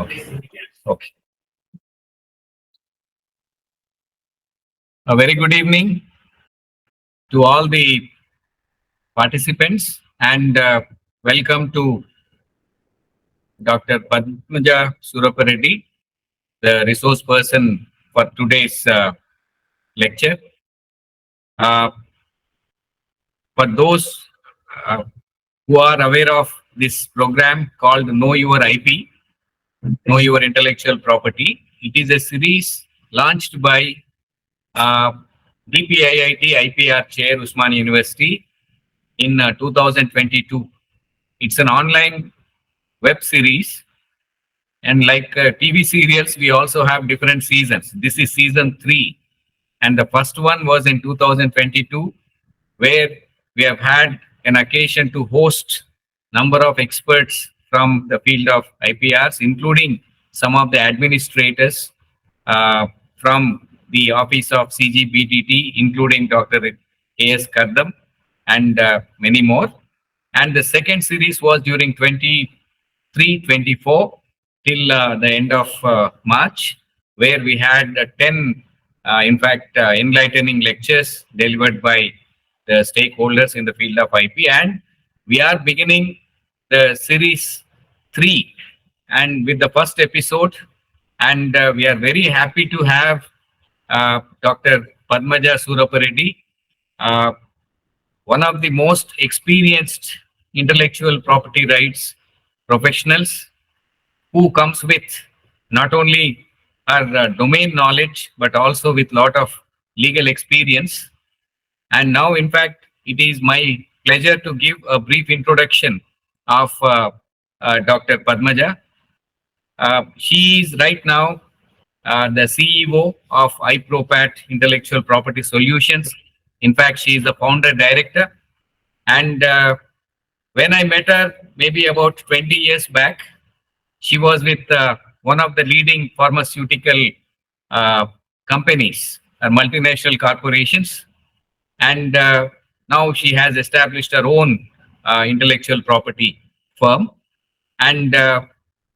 Okay. Okay. A very good evening to all the participants and welcome to Dr. Padmaja Surapureddy, the resource person for today's lecture. For those who are aware of this program called Know Your IP, Know Your Intellectual Property, it is a series launched by DPIIT-IPR-Chair, Osmania University in 2022. It's an online web series, and like TV serials, we also have different seasons. This is season 3, and the first one was in 2022, where we have had an occasion to host number of experts from the field of IPRs, including some of the administrators from the office of CGBDT, including Dr. A.S. Kardam and many more. And the second series was during 23-24 till the end of March, where we had 10, enlightening lectures delivered by the stakeholders in the field of IP. And we are beginning the series 3 and with the first episode. And we are very happy to have Dr. Padmaja Surapureddy, one of the most experienced intellectual property rights professionals, who comes with not only her domain knowledge, but also with lot of legal experience. And now, in fact, it is my pleasure to give a brief introduction of Dr. Padmaja. She is right now the CEO of iProPAT Intellectual Property Solutions. In fact, she is the founder director. And when I met her maybe about 20 years back, she was with one of the leading pharmaceutical companies, multinational corporations. And now she has established her own intellectual property firm. And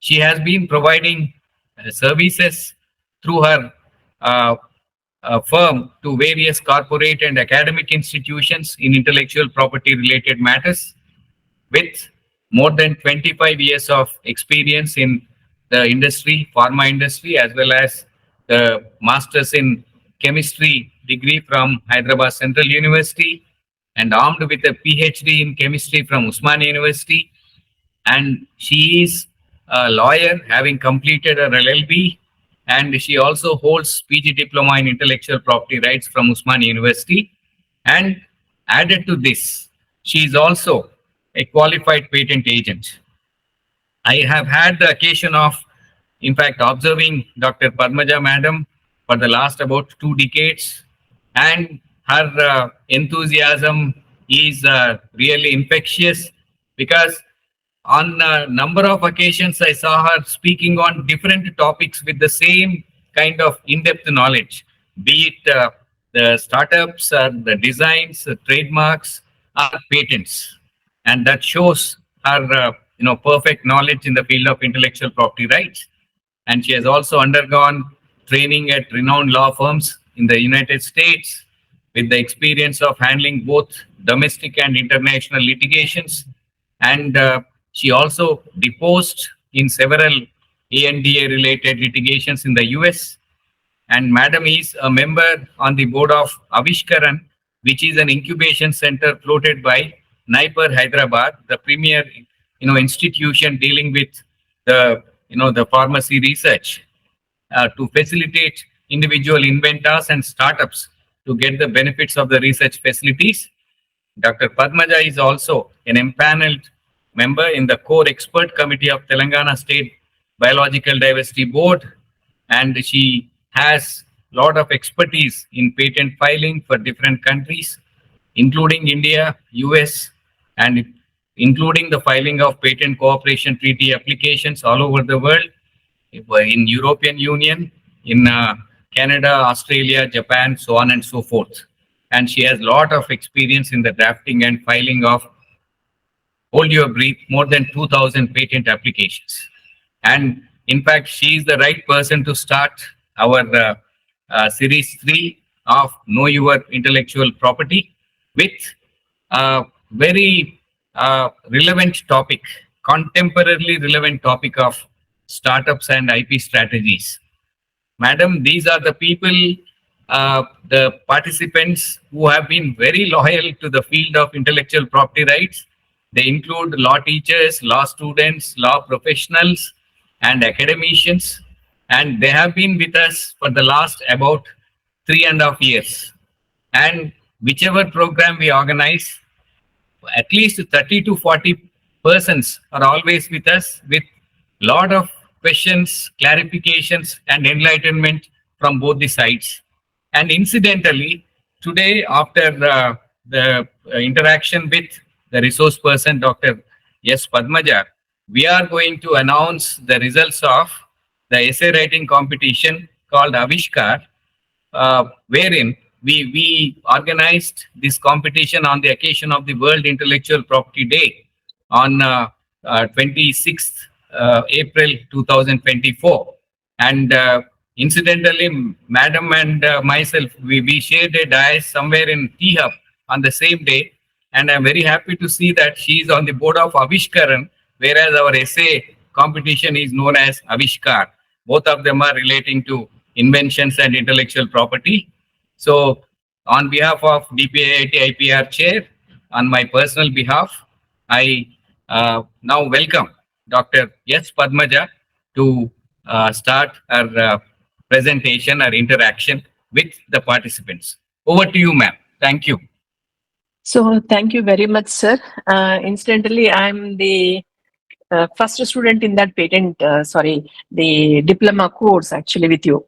she has been providing services through her firm to various corporate and academic institutions in intellectual property related matters, with more than 25 years of experience in the industry, pharma industry, as well as the Masters in Chemistry degree from Hyderabad Central University, and armed with a Ph.D. in Chemistry from Osmania University. And she is a lawyer, having completed her LLB, and she also holds PG Diploma in Intellectual Property Rights from Osmania University. And added to this, she is also a qualified patent agent. I have had the occasion of, in fact, observing Dr. Padmaja Madam for the last about 2 decades, and her enthusiasm is really infectious, because on a number of occasions I saw her speaking on different topics with the same kind of in-depth knowledge, be it the startups, the designs, the trademarks, or patents. And that shows her perfect knowledge in the field of intellectual property rights. And she has also undergone training at renowned law firms in the United States, with the experience of handling both domestic and international litigations. And she also deposed in several ANDA related litigations in the US. And Madam is a member on the Board of Avishkaran, which is an incubation center floated by NIPER-Hyderabad, the premier institution dealing with the the pharmacy research, to facilitate individual inventors and startups to get the benefits of the research facilities. Dr. Padmaja is also an empaneled member in the core expert committee of Telangana State Biodiversity Board, and she has a lot of expertise in patent filing for different countries, including India, US, and including the filing of patent cooperation treaty applications all over the world, in European Union, in Canada, Australia, Japan, so on and so forth. And she has a lot of experience in the drafting and filing of, hold your breath, more than 2,000 patent applications. And In fact, she is the right person to start our series 3 of Know Your Intellectual Property with a very relevant topic, contemporarily relevant topic of startups and IP strategies. Madam, these are the people, the participants who have been very loyal to the field of intellectual property rights. They include law teachers, law students, law professionals, and academicians. And they have been with us for the last about 3.5 years. And whichever program we organize, at least 30 to 40 persons are always with us with lot of questions, clarifications, and enlightenment from both the sides. And incidentally, today, after the interaction with the resource person, Dr. S. Padmaja, we are going to announce the results of the essay writing competition called Avishkar, wherein we organized this competition on the occasion of the World Intellectual Property Day on 26th April 2024. And incidentally, Madam and myself, we shared a dais somewhere in T-Hub on the same day. And I'm very happy to see that she is on the Board of Avishkaran, whereas our essay competition is known as Avishkar. Both of them are relating to inventions and intellectual property. So on behalf of DPIIT-IPR Chair, on my personal behalf, I now welcome Dr. S. Padmaja to start our presentation, our interaction with the participants. Over to you, ma'am. Thank you. So thank you very much, sir. Incidentally, I'm the first student in that the diploma course actually with you.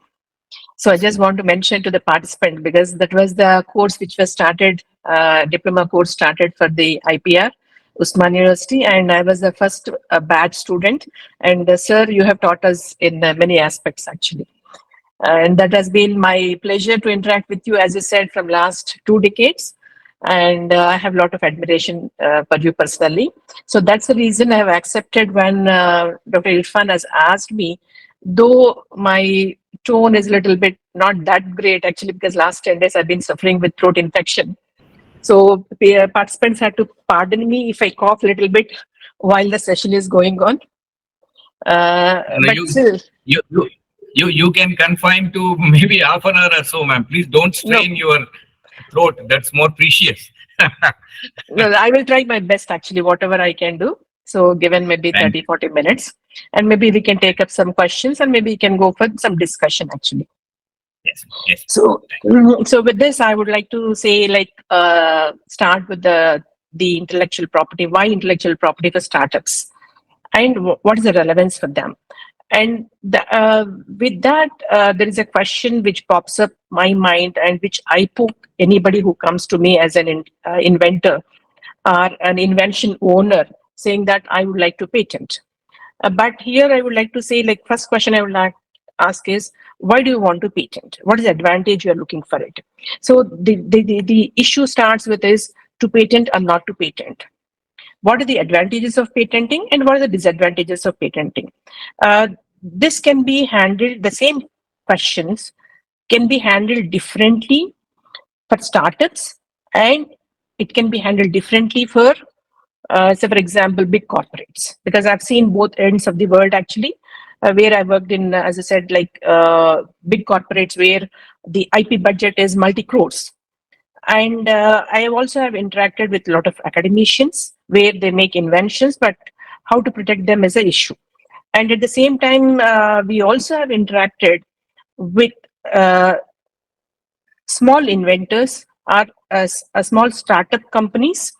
So I just want to mention to the participant, because that was the course which was started, diploma course started for the IPR, Osmania University, and I was the first batch student. And sir, you have taught us in many aspects actually. And that has been my pleasure to interact with you, as you said, from last 2 decades. And I have a lot of admiration for you personally. So that's the reason I have accepted when Dr. Irfan has asked me, though my tone is a little bit not that great actually, because last 10 days I've been suffering with throat infection. So participants had to pardon me if I cough a little bit while the session is going on. But still, you can confine to maybe half an hour or so, ma'am. Please don't strain your throat. That's more precious. No, I will try my best actually, whatever I can do. So given maybe 30, 40 minutes, and maybe we can take up some questions, and maybe we can go for some discussion actually. Yes, yes. So with this, I would like to say, start with the intellectual property. Why intellectual property for startups, and what is the relevance for them? And with that, there is a question which pops up my mind, and which I poke anybody who comes to me as an inventor or an invention owner, saying that I would like to patent. But here I would like to say, first question I would like to ask is, why do you want to patent? What is the advantage you are looking for it? So the issue starts with is to patent or not to patent. What are the advantages of patenting, and what are the disadvantages of patenting? This can be handled, the same questions can be handled differently for startups, and it can be handled differently for, say for example, big corporates, because I've seen both ends of the world actually, where I worked in, as I said, big corporates where the IP budget is multi-crores. And I also have interacted with a lot of academicians where they make inventions, but how to protect them is an issue. And at the same time, we also have interacted with small inventors or small startup companies,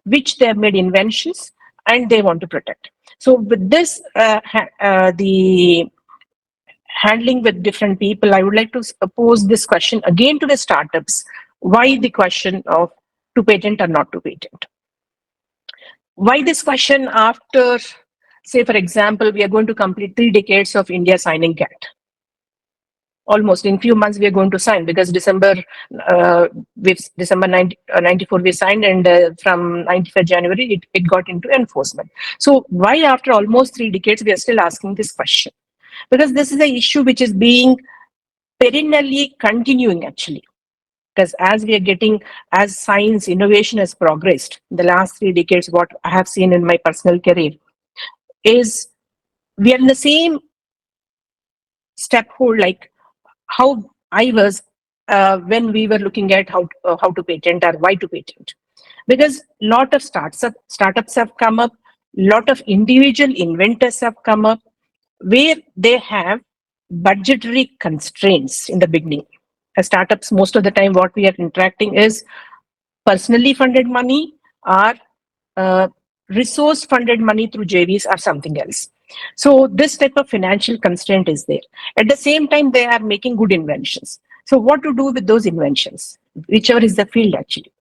which they have made inventions and they want to protect. So with this, the handling with different people, I would like to pose this question again to the startups. Why the question of to patent or not to patent? Why this question after, say for example, we are going to complete 3 decades of India signing GATT. Almost in few months we are going to sign, because December 94 we signed, and from 95 January it got into enforcement. So why after almost 3 decades we are still asking this question? because this is an issue which is being perennially continuing actually. Because as we are getting, as science innovation has progressed in the last 3 decades, what I have seen in my personal career is we are in the same step hold like how I was when we were looking at how to patent or why to patent. Because lot of startups have come up, lot of individual inventors have come up where they have budgetary constraints in the beginning. As startups, most of the time what we are interacting is personally funded money or resource funded money through JVs or something else. So this type of financial constraint is there. At the same time, they are making good inventions. So what to do with those inventions, whichever is the field actually.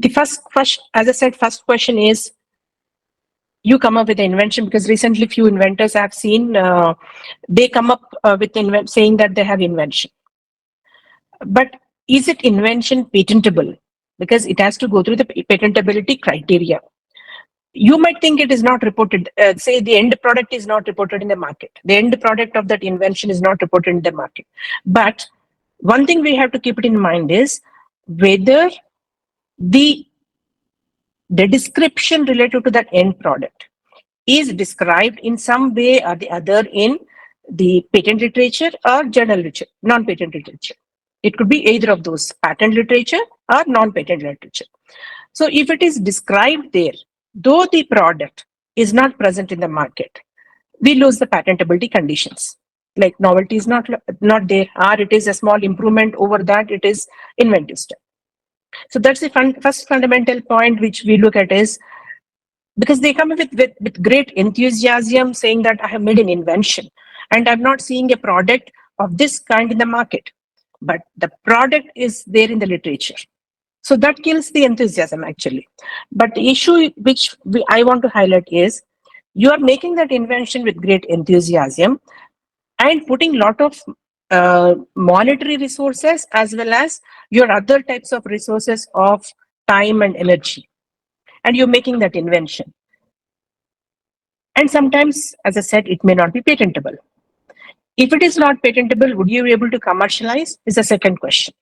The first question, as I said, first question is, you come up with an invention, because recently few inventors I have seen, they come up with saying that they have invention. But is it invention patentable? Because it has to go through the patentability criteria. You might think it is not reported, say the end product is not reported in the market. The end product of that invention is not reported in the market. But one thing we have to keep it in mind is whether the description related to that end product is described in some way or the other in the patent literature or journal literature, non-patent literature. It could be either of those, patent literature or non-patent literature. So if it is described there, though the product is not present in the market, we lose the patentability conditions. Like novelty is not there, or it is a small improvement over that, it is inventive step. So that's the first fundamental point which we look at is, because they come with great enthusiasm saying that I have made an invention and I'm not seeing a product of this kind in the market, but the product is there in the literature. So that kills the enthusiasm actually. But the issue which I want to highlight is, you are making that invention with great enthusiasm and putting a lot of monetary resources as well as your other types of resources of time and energy, and you're making that invention. And sometimes, as I said, it may not be patentable. If it is not patentable, would you be able to commercialize? Is the second question.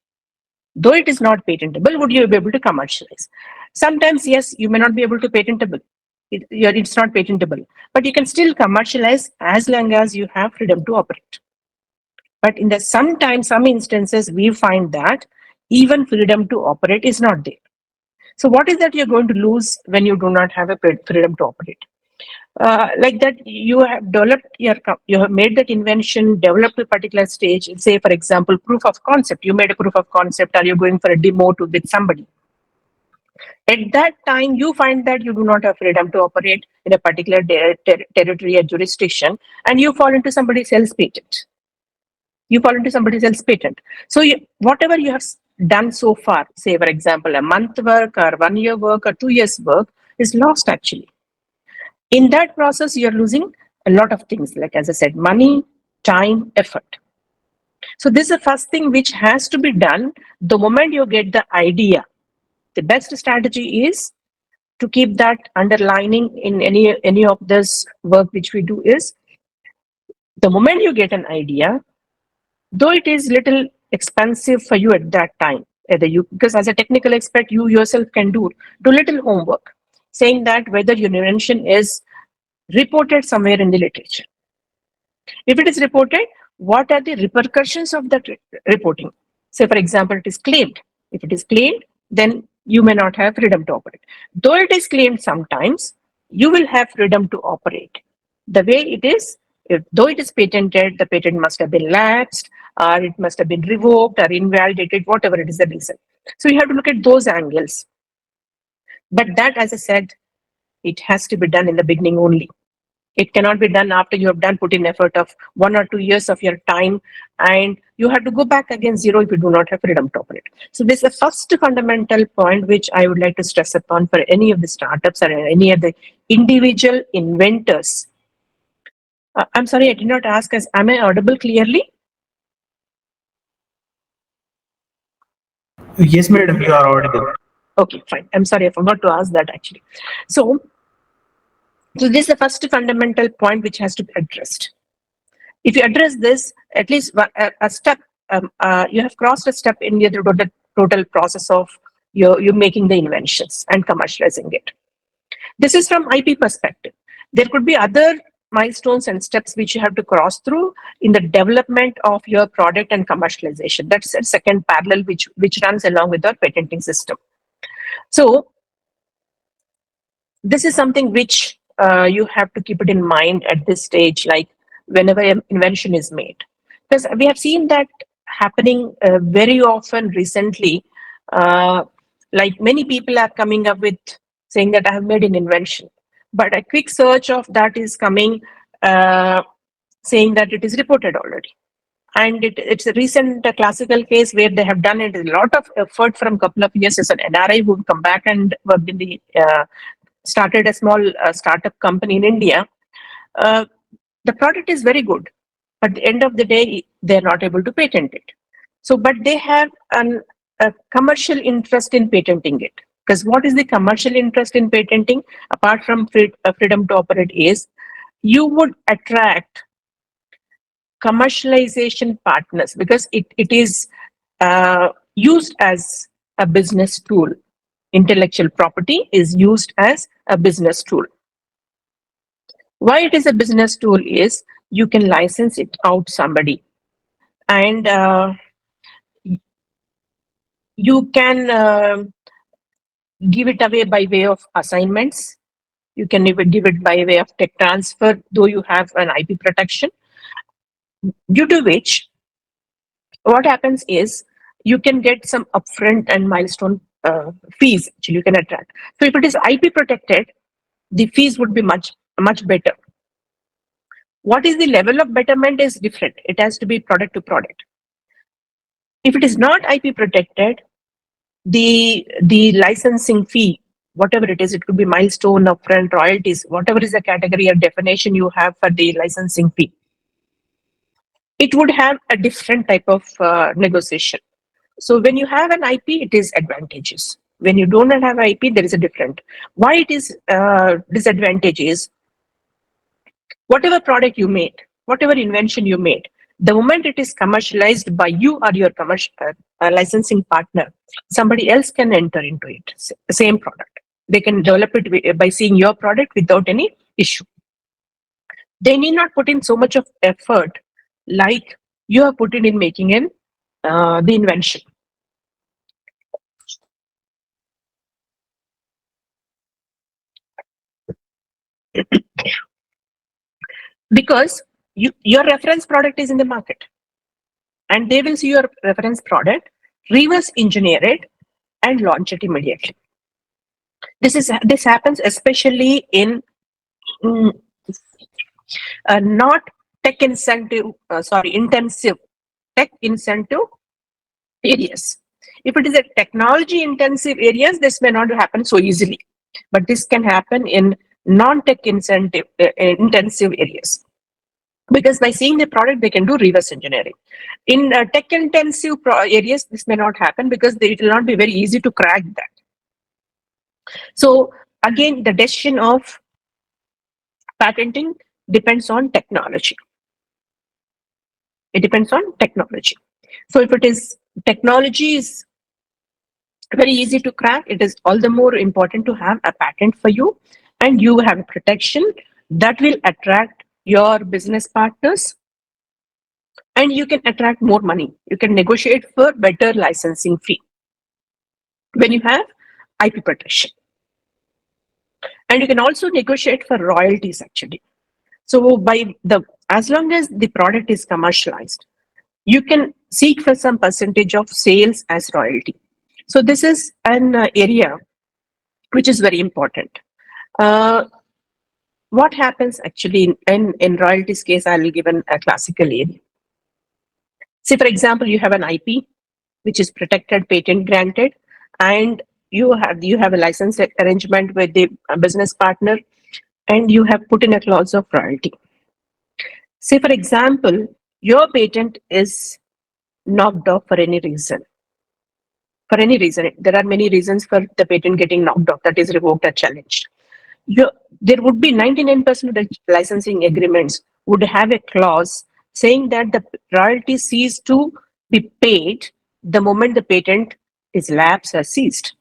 Though it is not patentable, would you be able to commercialize? Sometimes, yes, you may not be able to patentable. It's not patentable, but you can still commercialize as long as you have freedom to operate. But in some instances, we find that even freedom to operate is not there. So what is that you're going to lose when you do not have a freedom to operate? Like that, you have developed you have made that invention, developed a particular stage. Say, for example, proof of concept. You made a proof of concept, or you're going for a demo with somebody. At that time, you find that you do not have freedom to operate in a particular territory or jurisdiction, and you fall into somebody else's patent. So whatever you have done so far, say, for example, a month work or 1 year work or 2 years work, is lost actually. In that process, you're losing a lot of things, like, as I said, money, time, effort. So this is the first thing which has to be done the moment you get the idea. The best strategy is to keep that underlining in any of this work which we do is, the moment you get an idea, though it is little expensive for you at that time, because as a technical expert, you yourself can do little homework, saying that whether your invention is reported somewhere in the literature. If it is reported, what are the repercussions of that reporting? Say, for example, it is claimed. If it is claimed, then you may not have freedom to operate. Though it is claimed sometimes, you will have freedom to operate. The way it is, though it is patented, the patent must have been lapsed, or it must have been revoked or invalidated, whatever it is the reason. So you have to look at those angles. But that, as I said, it has to be done in the beginning only. It cannot be done after you have put in effort of 1 or 2 years of your time, and you have to go back again zero if you do not have freedom to operate. So this is the first fundamental point which I would like to stress upon for any of the startups or any of the individual inventors. I'm sorry, I did not ask us, am I audible clearly? Yes, madam, you are audible. Okay, fine. I'm sorry, I forgot to ask that actually. So So this is the first fundamental point which has to be addressed. If you address this, at least a step, you have crossed a step in the total process of you making the inventions and commercializing it. This is from IP perspective. There could be other milestones and steps which you have to cross through in the development of your product and commercialization. That's a second parallel which runs along with our patenting system. So this is something which you have to keep it in mind at this stage, like whenever an invention is made. Because we have seen that happening very often recently. Like many people are coming up with saying that I have made an invention, but a quick search of that is coming saying that it is reported already. And it's a recent classical case where they have done it. A lot of effort from a couple of years as an NRI who come back and worked in the started a small startup company in India. The product is very good, but at the end of the day, they're not able to patent it. So, but they have a commercial interest in patenting it. Because what is the commercial interest in patenting, apart from freedom to operate, is you would attract commercialization partners because it is used as a business tool. Intellectual property is used as a business tool. Why it is a business tool is you can license it out somebody, and you can give it away by way of assignments. You can even give it by way of tech transfer, though you have an IP protection. Due to which, what happens is you can get some upfront and milestone fees which you can attract. So if it is IP protected, the fees would be much better. What is the level of betterment is different. It has to be product to product. If it is not IP protected, the licensing fee, whatever it is, it could be milestone, upfront, royalties, whatever is the category or definition you have for the licensing fee, it would have a different type of negotiation. So when you have an IP, it is advantageous. When you do not have IP, there is a different. Why it is disadvantage is whatever product you made, whatever invention you made, the moment it is commercialized by you or your commercial licensing partner, somebody else can enter into it. Same product, they can develop it by seeing your product without any issue. They need not put in so much of effort like you have put in making the invention. Because your reference product is in the market, and they will see your reference product, reverse engineer it, and launch it immediately. This happens especially in not tech intensive tech incentive areas. If it is a technology intensive areas, this may not happen so easily, but this can happen in non-tech intensive areas. Because by seeing the product, they can do reverse engineering. In tech intensive areas, this may not happen because it will not be very easy to crack that. So again, the decision of patenting depends on technology. It depends on technology. So if it is technology is very easy to crack, it is all the more important to have a patent for you, and you have a protection that will attract your business partners, and you can attract more money. You can negotiate for better licensing fee when you have IP protection. And you can also negotiate for royalties actually. So as long as the product is commercialized, you can seek for some percentage of sales as royalty. So this is an area which is very important. What happens actually in royalties case, I will give a classical area. Say, for example, you have an IP, which is protected, patent granted, and you have a license arrangement with the business partner, and you have put in a clause of royalty. Say, for example, your patent is knocked off for any reason. There are many reasons for the patent getting knocked off, that is revoked or challenged. there would be 99% of the licensing agreements would have a clause saying that the royalty cease to be paid the moment the patent is lapsed or ceased.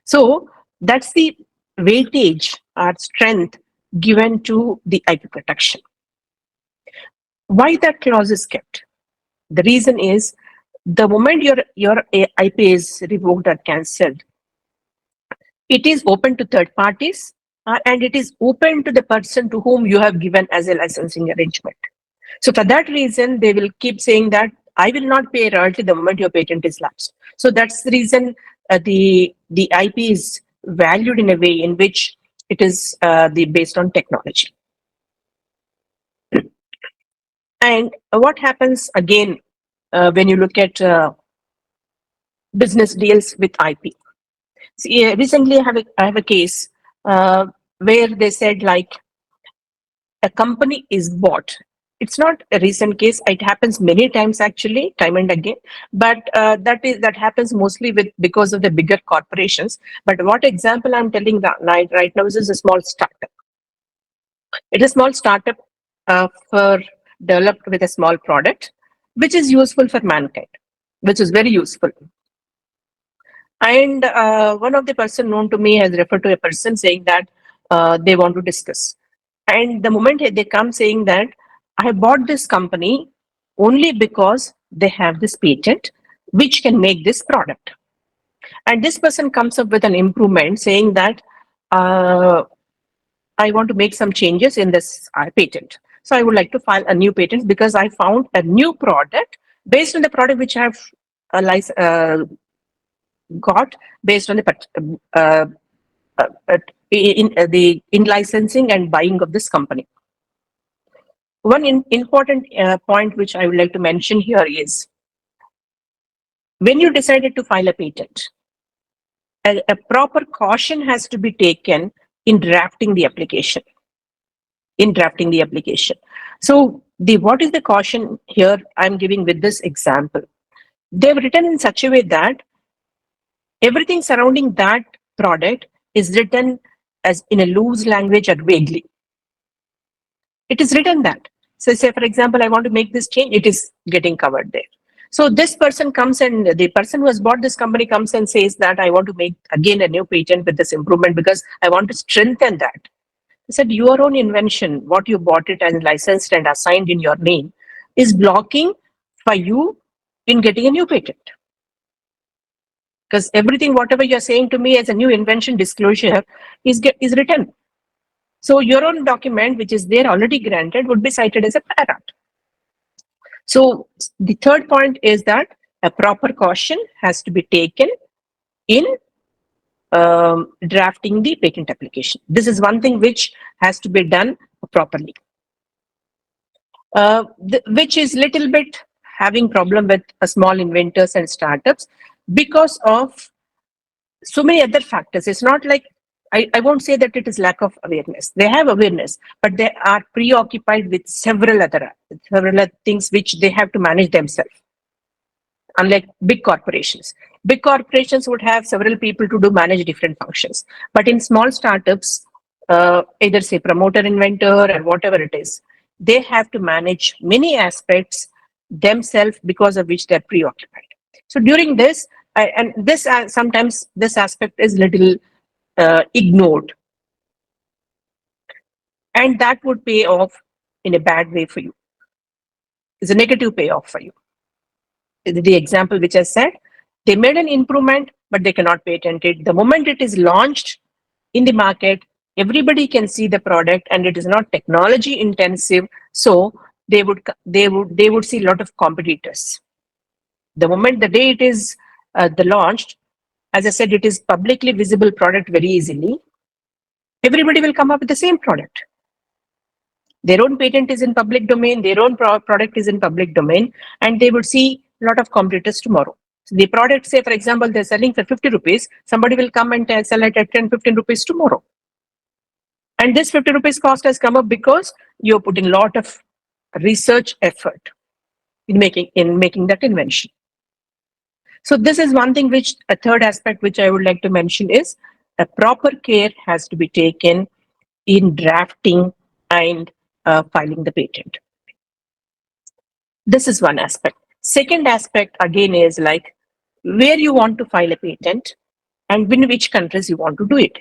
So that's the weightage or strength given to the IP protection. Why that clause is kept? The reason is the moment your IP is revoked or cancelled, it is open to third parties and it is open to the person to whom you have given as a licensing arrangement. So for that reason, they will keep saying that I will not pay royalty the moment your patent is lapsed. So that's the reason the IP is valued in a way in which it is based on technology. And what happens again when you look at business deals with IP? See, recently I have a case where they said like a company is bought. It's not a recent case. It happens many times actually, time and again. But that happens mostly because of the bigger corporations. But what example I'm telling right now is a small startup. It is a small startup for developed with a small product, which is useful for mankind, which is very useful. And one of the person known to me has referred to a person saying that they want to discuss. And the moment they come saying that I bought this company only because they have this patent which can make this product. And this person comes up with an improvement saying that I want to make some changes in this patent. So I would like to file a new patent because I found a new product based on the product which I have got based on the in licensing and buying of this company. One important point which I would like to mention here is when you decided to file a patent, a proper caution has to be taken in drafting the application. So what is the caution here I'm giving with this example? They've written in such a way that everything surrounding that product is written as in a loose language or vaguely. It is written that. So say, for example, I want to make this change, it is getting covered there. So this person comes and the person who has bought this company comes and says that I want to make again a new patent with this improvement because I want to strengthen that. I said, your own invention, what you bought it and licensed and assigned in your name is blocking for you in getting a new patent. Because everything, whatever you're saying to me as a new invention disclosure is written. So your own document, which is there already granted, would be cited as a prior art. So the third point is that a proper caution has to be taken in drafting the patent application. This is one thing which has to be done properly, which is little bit having problem with small inventors and startups because of so many other factors. It's not like I won't say that it is lack of awareness. They have awareness, but they are preoccupied with several other things which they have to manage themselves. Unlike big corporations would have several people to manage different functions. But in small startups, either say promoter, inventor, or whatever it is, they have to manage many aspects themselves because of which they're preoccupied. So during this, sometimes this aspect is little ignored, and that would pay off in a bad way for you. It's a negative payoff for you. The example which I said, they made an improvement, but they cannot patent it. The moment it is launched in the market, everybody can see the product, and it is not technology intensive. So they would see a lot of competitors. The moment the day it is launched, as I said, it is publicly visible product very easily. Everybody will come up with the same product. Their own patent is in public domain, their own product is in public domain, and they would see a lot of competitors tomorrow. So the product, say for example, they're selling for 50 rupees, somebody will come and sell it at 10, 15 rupees tomorrow. And this 50 rupees cost has come up because you're putting a lot of research effort in making that invention. So this is one thing which, a third aspect which I would like to mention is a proper care has to be taken in drafting and filing the patent. This is one aspect. Second aspect again is like where you want to file a patent and in which countries you want to do it.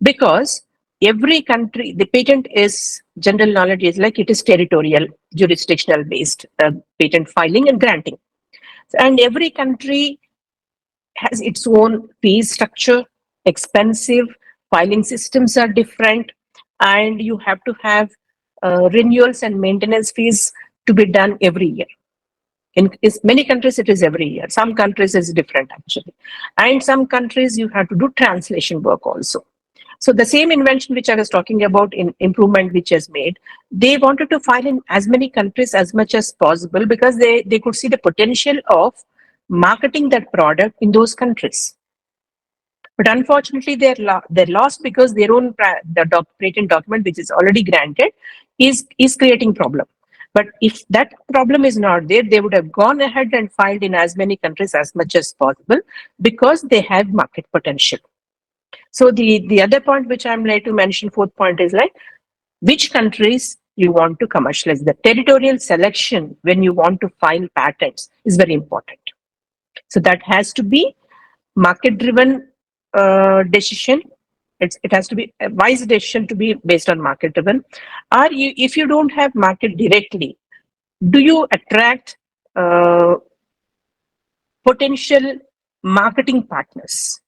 Because every country, the patent is, general knowledge is like it is territorial, jurisdictional based patent filing and granting. And every country has its own fee structure, expensive, filing systems are different, and you have to have renewals and maintenance fees to be done every year. In many countries, it is every year. Some countries is different actually. And some countries you have to do translation work also. So the same invention which I was talking about in improvement which is made, they wanted to file in as many countries as much as possible because they could see the potential of marketing that product in those countries. But unfortunately, they're lost because their own patent document, which is already granted, is creating problem. But if that problem is not there, they would have gone ahead and filed in as many countries as much as possible because they have market potential. So the other point which I'm like to mention, fourth point, is like which countries you want to commercialize. The territorial selection when you want to file patents is very important. So that has to be market-driven decision. It has to be a wise decision to be based on market-driven. Or if you don't have market directly, do you attract potential marketing partners?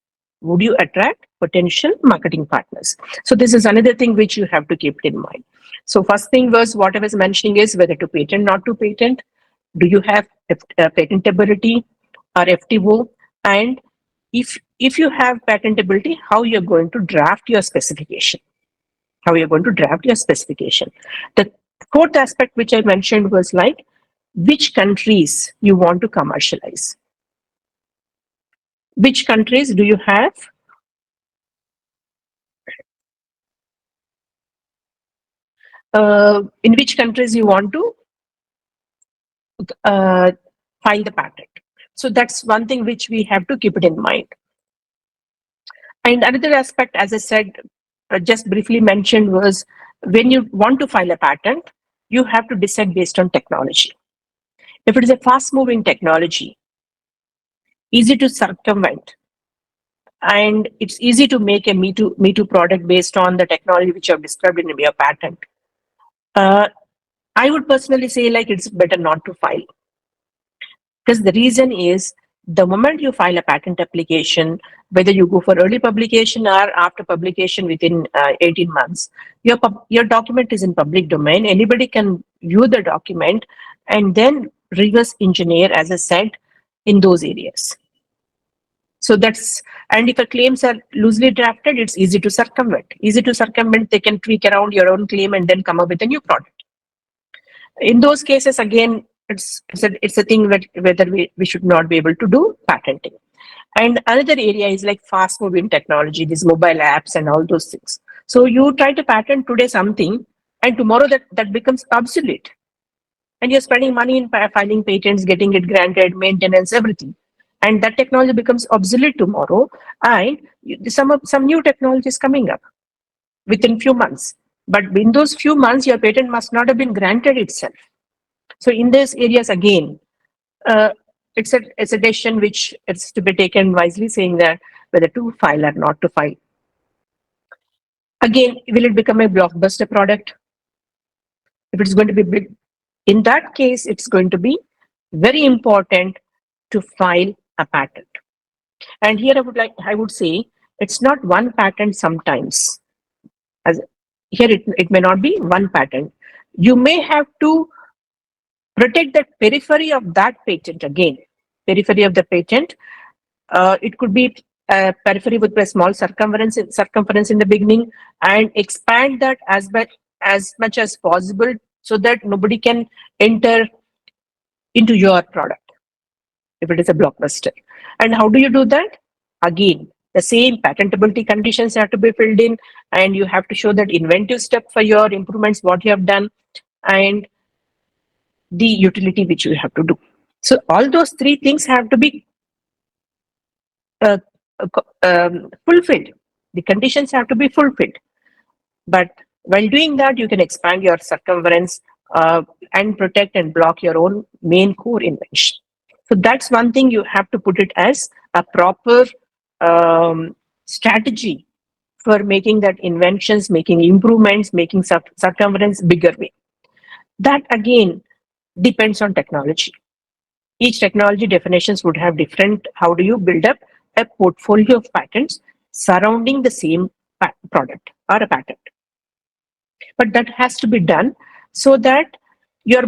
Would you attract potential marketing partners? So this is another thing which you have to keep in mind. So first thing was what I was mentioning is whether to patent, not to patent. Do you have patentability or FTO? And if you have patentability, how you're going to draft your specification. How you're going to draft your specification. The fourth aspect which I mentioned was like which countries you want to commercialize. Which countries do you have? In which countries you want to file the patent. So that's one thing which we have to keep it in mind. And another aspect, as I said, just briefly mentioned, was when you want to file a patent, you have to decide based on technology. If it is a fast-moving technology, easy to circumvent, and it's easy to make a me too product based on the technology which you have described in your patent, I would personally say like it's better not to file. Because the reason is the moment you file a patent application, whether you go for early publication or after publication within 18 months, your document is in public domain. Anybody can view the document and then reverse engineer, as I said, in those areas. So that's, and if the claims are loosely drafted, it's easy to circumvent. Easy to circumvent, they can tweak around your own claim and then come up with a new product. In those cases, again, it's a thing that whether we should not be able to do patenting. And another area is like fast moving technology, these mobile apps and all those things. So you try to patent today something and tomorrow that becomes obsolete. And you're spending money in filing patents, getting it granted, maintenance, everything. And that technology becomes obsolete tomorrow. And some new technology is coming up within few months. But in those few months, your patent must not have been granted itself. So in these areas, again, it's a decision which is to be taken wisely, saying that whether to file or not to file. Again, will it become a blockbuster product? If it's going to be big, in that case, it's going to be very important to file a patent. And here I would say it's not one patent sometimes. As here it may not be one patent. You may have to protect the periphery of that patent again. Periphery of the patent. It could be a periphery with a small circumference in the beginning, and expand that as much as possible so that nobody can enter into your product if it is a blockbuster. And how do you do that? Again, the same patentability conditions have to be filled in, and you have to show that inventive step for your improvements, what you have done, and the utility which you have to do. So all those three things have to be fulfilled. The conditions have to be fulfilled. But While doing that, you can expand your circumference and protect and block your own main core invention. So that's one thing you have to put it as a proper strategy for making that inventions, making improvements, making circumference bigger way. That again depends on technology. Each technology definitions would have different, how do you build up a portfolio of patents surrounding the same product or a patent. But that has to be done so that your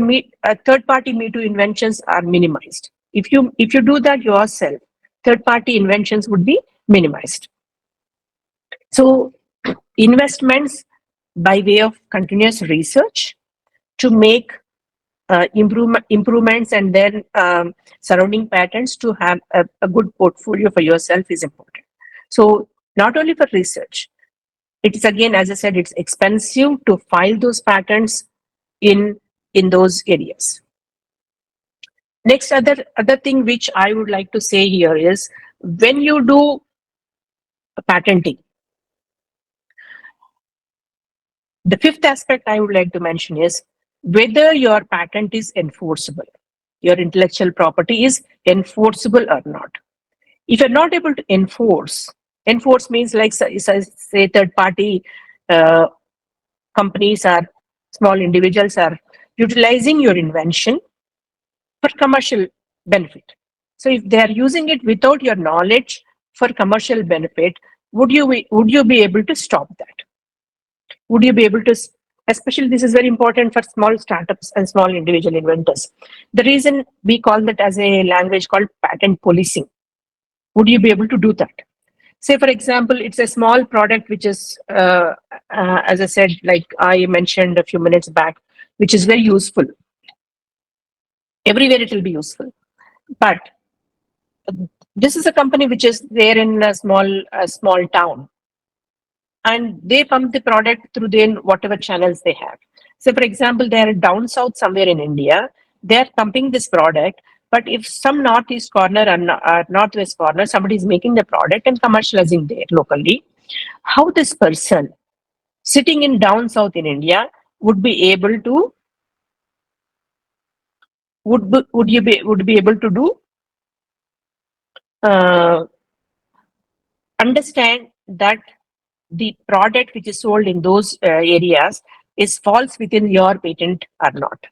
third-party Me Too inventions are minimized. If you do that yourself, third-party inventions would be minimized. So investments by way of continuous research to make improvements and then surrounding patents to have a good portfolio for yourself is important. So not only for research, it is again, as I said, it's expensive to file those patents in those areas. Next, other thing which I would like to say here is when you do patenting, the fifth aspect I would like to mention is whether your patent is enforceable, your intellectual property is enforceable or not. If you're not able to enforce means like say third party companies or small individuals are utilizing your invention for commercial benefit. So if they are using it without your knowledge for commercial benefit, would you be able to stop that? Would you be able to, especially this is very important for small startups and small individual inventors. The reason we call that as a language called patent policing. Would you be able to do that? Say, for example, it's a small product which is, as I said, like I mentioned a few minutes back, which is very useful. Everywhere it will be useful. But this is a company which is there in a small town. And they pump the product through whatever channels they have. So, for example, they are down south somewhere in India. They are pumping this product. But if some northeast corner or northwest corner, somebody is making the product and commercializing there locally, how this person sitting in down south in India would be able to would be able to do understand that the product which is sold in those areas is falls within your patent or not?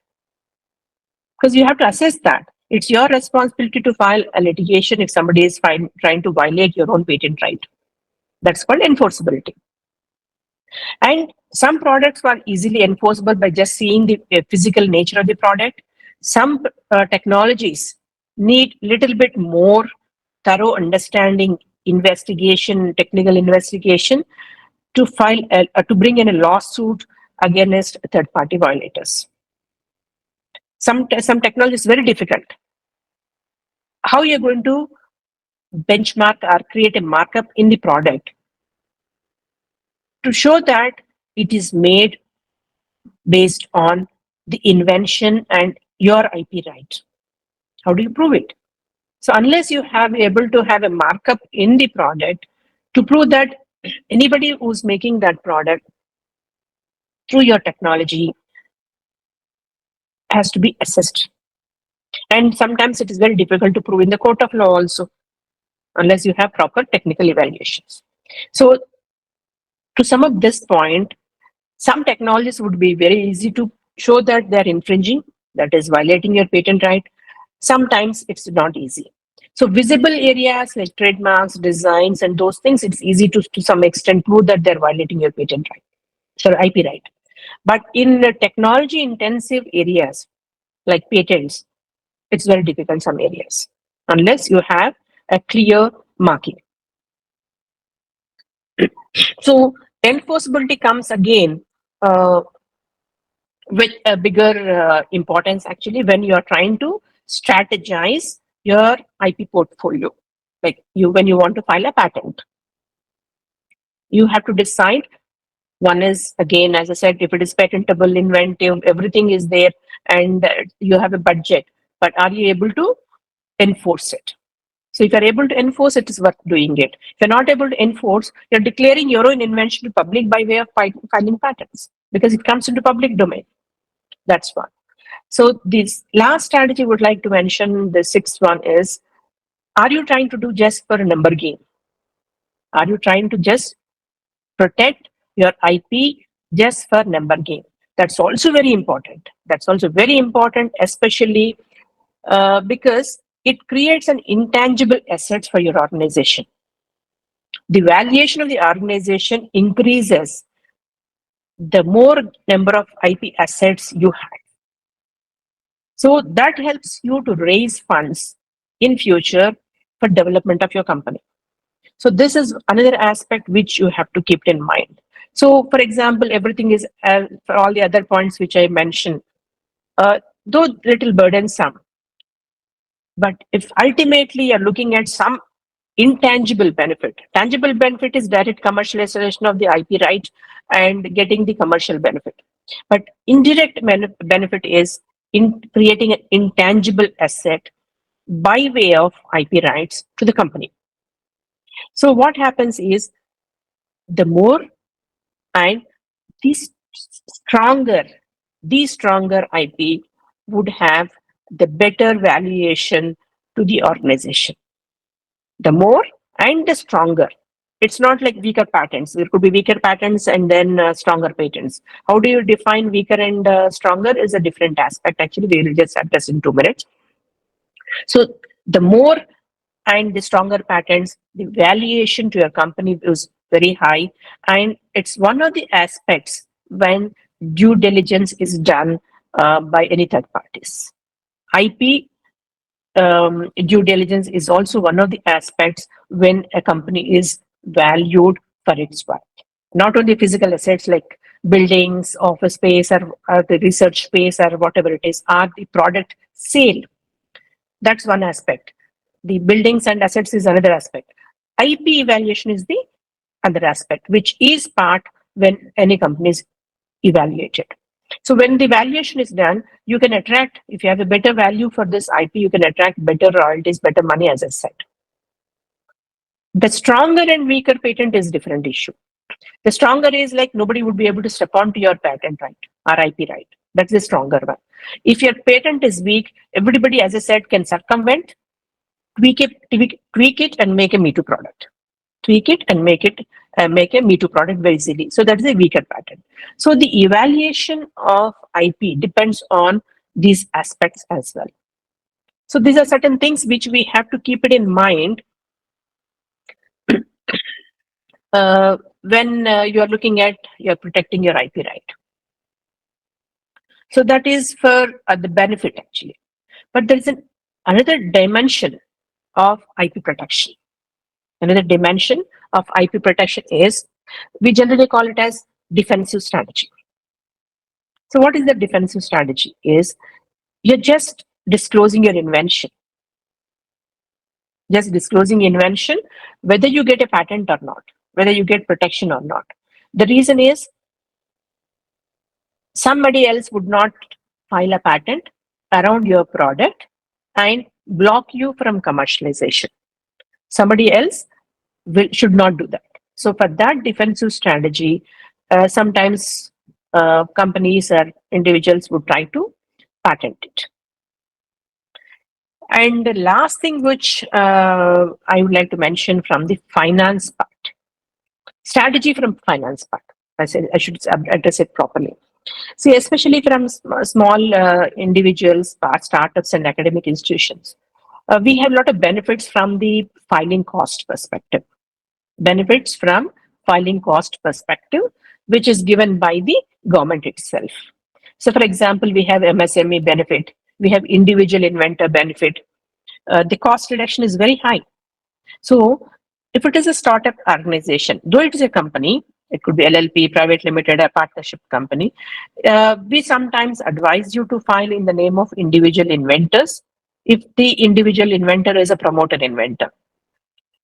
Because you have to assess that. It's your responsibility to file a litigation if somebody is trying to violate your own patent right. That's called enforceability. And some products are easily enforceable by just seeing the physical nature of the product. Some technologies need little bit more thorough understanding, investigation, technical investigation to file to bring in a lawsuit against third-party violators. Some technology is very difficult. How you're going to benchmark or create a markup in the product to show that it is made based on the invention and your IP right? How do you prove it? So unless you have able to have a markup in the product to prove that anybody who's making that product through your technology has to be assessed. And sometimes it is very difficult to prove in the court of law also, unless you have proper technical evaluations. So to sum up this point, some technologies would be very easy to show that they're infringing, that is violating your patent right. Sometimes it's not easy. So visible areas like trademarks, designs, and those things, it's easy to some extent prove that they're violating your patent right, so IP right. But in the technology intensive areas like patents, it's very difficult in some areas, unless you have a clear marking. So enforceability comes again with a bigger importance actually when you are trying to strategize your IP portfolio. Like when you want to file a patent, you have to decide. One is, again, as I said, if it is patentable, inventive, everything is there, and you have a budget, but are you able to enforce it? So if you're able to enforce, it is worth doing it. If you're not able to enforce, you're declaring your own invention to public by way of filing patents because it comes into public domain. That's one. So this last strategy would like to mention, the sixth one is, are you trying to do just for a number game? Are you trying to just protect your IP just for number game? That's also very important. That's also very important, especially because it creates an intangible asset for your organization. The valuation of the organization increases the more number of IP assets you have. So that helps you to raise funds in future for development of your company. So this is another aspect which you have to keep in mind. So for example, everything is, for all the other points which I mentioned, though little burdensome, but if ultimately you're looking at some intangible benefit, tangible benefit is direct commercialization of the IP right and getting the commercial benefit. But indirect benefit is in creating an intangible asset by way of IP rights to the company. So what happens is, the more and the stronger IP would have, the better valuation to the organization. The more and the stronger. It's not like weaker patents. There could be weaker patents and then stronger patents. How do you define weaker and stronger is a different aspect. Actually, we will just address in 2 minutes. So the more and the stronger patents, the valuation to your company is very high. And it's one of the aspects when due diligence is done by any third parties. IP due diligence is also one of the aspects when a company is valued for its worth. Not only physical assets like buildings, office space, or the research space, or whatever it is, or the product sale. That's one aspect. The buildings and assets is another aspect. IP evaluation is the other aspect, which is part when any company is evaluated. So when the valuation is done, you can attract, if you have a better value for this IP, you can attract better royalties, better money, as I said. The stronger and weaker patent is different issue. The stronger is like nobody would be able to step onto your patent right or IP right. That's the stronger one. If your patent is weak, everybody, as I said, can circumvent, tweak it and make a Me Too product. Tweak it and make a Me Too product very easily. So that is a weaker patent. So the evaluation of IP depends on these aspects as well. So these are certain things which we have to keep it in mind when you are looking at you're protecting your IP right. So that is for the benefit actually. But there is another dimension of IP protection. Another dimension of IP protection is, we generally call it as defensive strategy. So what is the defensive strategy? Is you're just disclosing your invention. Just disclosing invention, whether you get a patent or not, whether you get protection or not. The reason is, somebody else would not file a patent around your product and block you from commercialization. Somebody else should not do that. So for that defensive strategy, sometimes companies or individuals would try to patent it. And the last thing which I would like to mention from the finance part, strategy from finance part. I should address it properly. See, especially from small individuals, startups, and academic institutions, we have a lot of benefits from the filing cost perspective. Benefits from filing cost perspective, which is given by the government itself. So, for example, we have MSME benefit, we have individual inventor benefit. The cost reduction is very high. So, if it is a startup organization, though it is a company, it could be LLP, private limited, a partnership company, we sometimes advise you to file in the name of individual inventors if the individual inventor is a promoter inventor.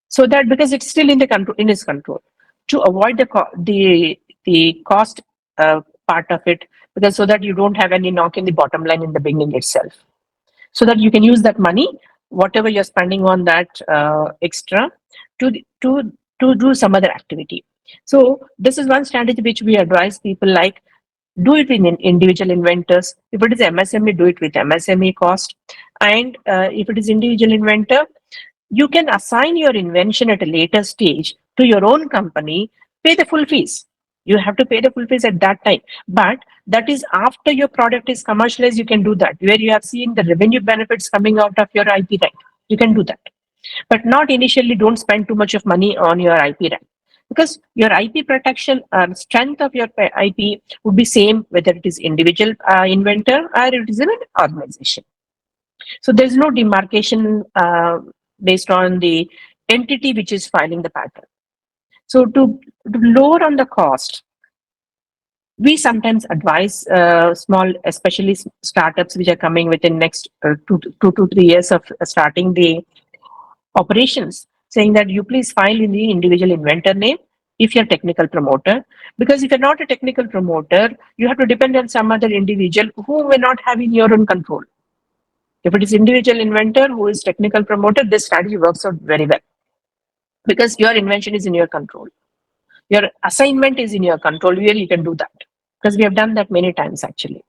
So that, because it's still in his control, to avoid the cost part of it, because so that you don't have any knock in the bottom line in the beginning itself, so that you can use that money whatever you're spending on that extra to do some other activity. So this is one strategy which we advise people, like, do it in individual inventors. If it is MSME, do it with MSME cost. And if it is individual inventor, you can assign your invention at a later stage to your own company, pay the full fees. You have to pay the full fees at that time. But that is after your product is commercialized, you can do that, where you have seen the revenue benefits coming out of your IP right. You can do that. But not initially. Don't spend too much of money on your IP right. Because your IP protection, strength of your IP would be same whether it is individual inventor or it is an organization. So there's no demarcation based on the entity which is filing the patent. So to lower on the cost, we sometimes advise small, especially startups which are coming within next 2 to 3 years of starting the operations, saying that you please file in the individual inventor name if you're technical promoter, because if you're not a technical promoter, you have to depend on some other individual who may not have in your own control. If it is individual inventor who is technical promoter, this strategy works out very well, because your invention is in your control. Your assignment is in your control, where you can do that, because we have done that many times actually.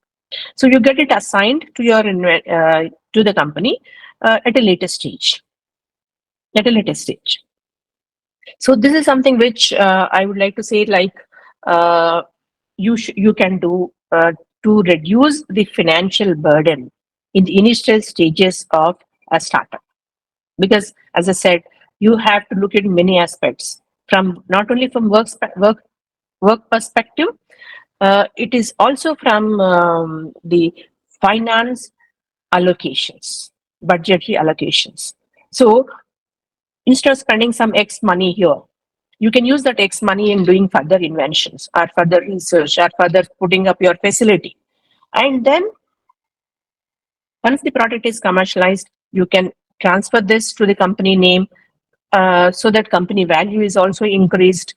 So you get it assigned to your to the company at a later stage. So this is something which I would like to say, like, you can do to reduce the financial burden in the initial stages of a startup. Because as I said, you have to look at many aspects, from not only from work perspective, it is also from the finance allocations, budgetary allocations. So instead of spending some X money here, you can use that X money in doing further inventions or further research or further putting up your facility. And then once the product is commercialized, you can transfer this to the company name, so that company value is also increased,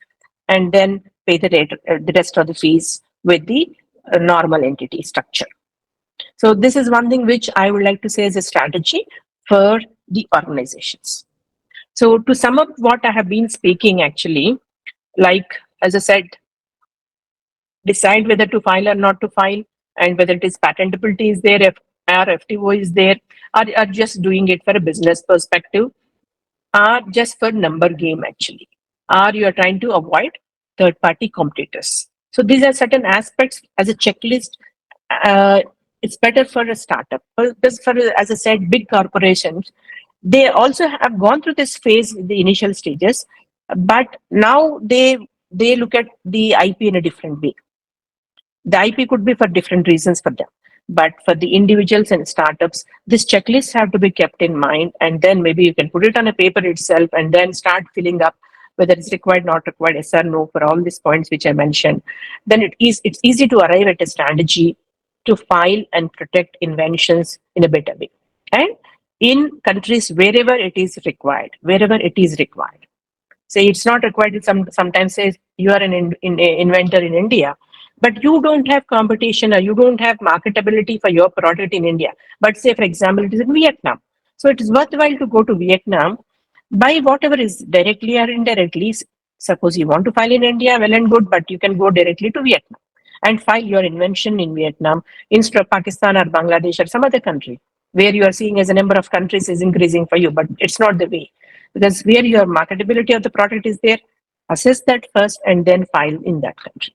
and then pay the rest of the fees with the normal entity structure. So this is one thing which I would like to say as a strategy for the organizations. So to sum up what I have been speaking, actually, like, as I said, decide whether to file or not to file, and whether it is patentability is there, if or FTO is there, or just doing it for a business perspective, or just for number game actually, or you are trying to avoid third party competitors. So these are certain aspects as a checklist. It's better for a startup, because for, as I said, big corporations, they also have gone through this phase in the initial stages, but now they look at the IP in a different way. The IP could be for different reasons for them, but for the individuals and startups, this checklist have to be kept in mind, and then maybe you can put it on a paper itself and then start filling up whether it's required, not required, yes or no, for all these points which I mentioned. Then it's easy to arrive at a strategy to file and protect inventions in a better way. And in countries wherever it is required, say it's not required. Sometimes says you are an inventor in India, but you don't have competition or you don't have marketability for your product in India. But say, for example, it is in Vietnam. So it is worthwhile to go to Vietnam, buy whatever is directly or indirectly. Suppose you want to file in India, well and good, but you can go directly to Vietnam and file your invention in Vietnam instead of Pakistan or Bangladesh or some other country, where you are seeing as a number of countries is increasing for you, but it's not the way. Because where your marketability of the product is there, assess that first and then file in that country.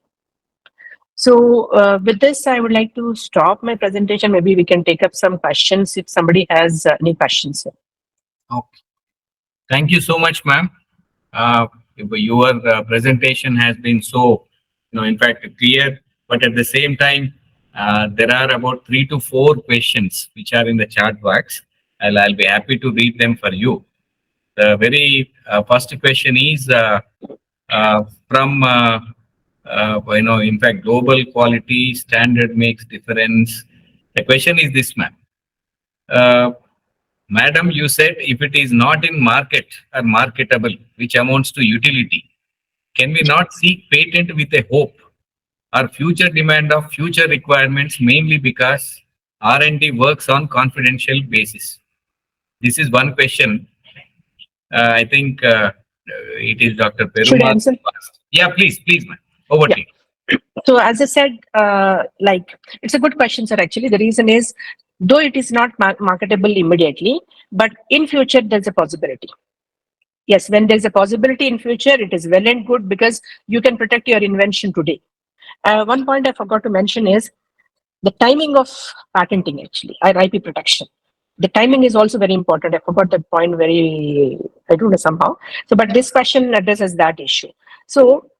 So with this, I would like to stop my presentation. Maybe we can take up some questions if somebody has any questions. Okay. Thank you so much, ma'am. Your presentation has been so, in fact, clear, but at the same time, there are about 3 to 4 questions which are in the chat box. I'll be happy to read them for you. The very first question is from, in fact, global quality standard makes difference. The question is this, ma'am. Madam, you said if it is not in market or marketable, which amounts to utility, can we not seek patent with a hope or future demand of future requirements, mainly because R&D works on confidential basis? This is one question. I think it is Dr. Should I Perumal. answer? Yeah, please, ma'am. Over to you. So as I said, like it's a good question, sir. Actually, the reason is, though it is not marketable immediately, but in future there's a possibility. Yes, when there's a possibility in future, it is well and good because you can protect your invention today. One point I forgot to mention is the timing of patenting, actually, or IP protection. The timing is also very important. I forgot that point I don't know somehow. So, but this question addresses that issue. So,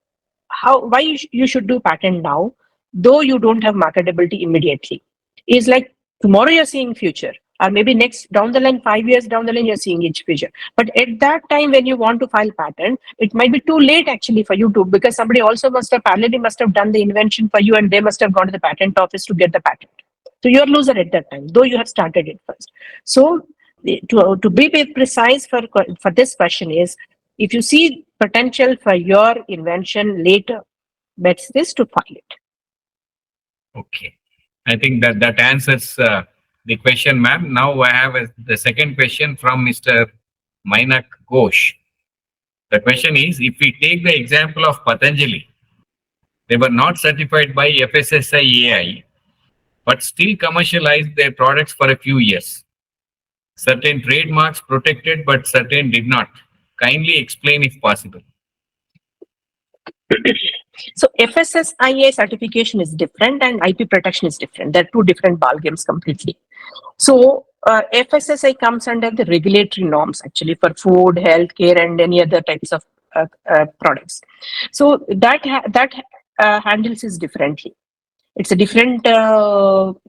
why you should do patent now, though you don't have marketability immediately, is like tomorrow you're seeing future, or maybe next down the line, 5 years down the line, you're seeing each future. But at that time, when you want to file patent, it might be too late actually for you to, because somebody also parallelly must have done the invention for you, and they must have gone to the patent office to get the patent. So you're a loser at that time, though you have started it first. So to be precise for this question is, if you see potential for your invention later, best is to file it. Okay. I think that answers the question, ma'am. Now I have the second question from Mr. Mainak Ghosh. The question is, if we take the example of Patanjali, they were not certified by FSSAI AI, but still commercialized their products for a few years. Certain trademarks protected, but certain did not. Kindly explain if possible. So FSSAI certification is different and IP protection is different. They're two different ball games completely. So FSSAI comes under the regulatory norms actually for food, healthcare, and any other types of products. So that handles it differently. It's a different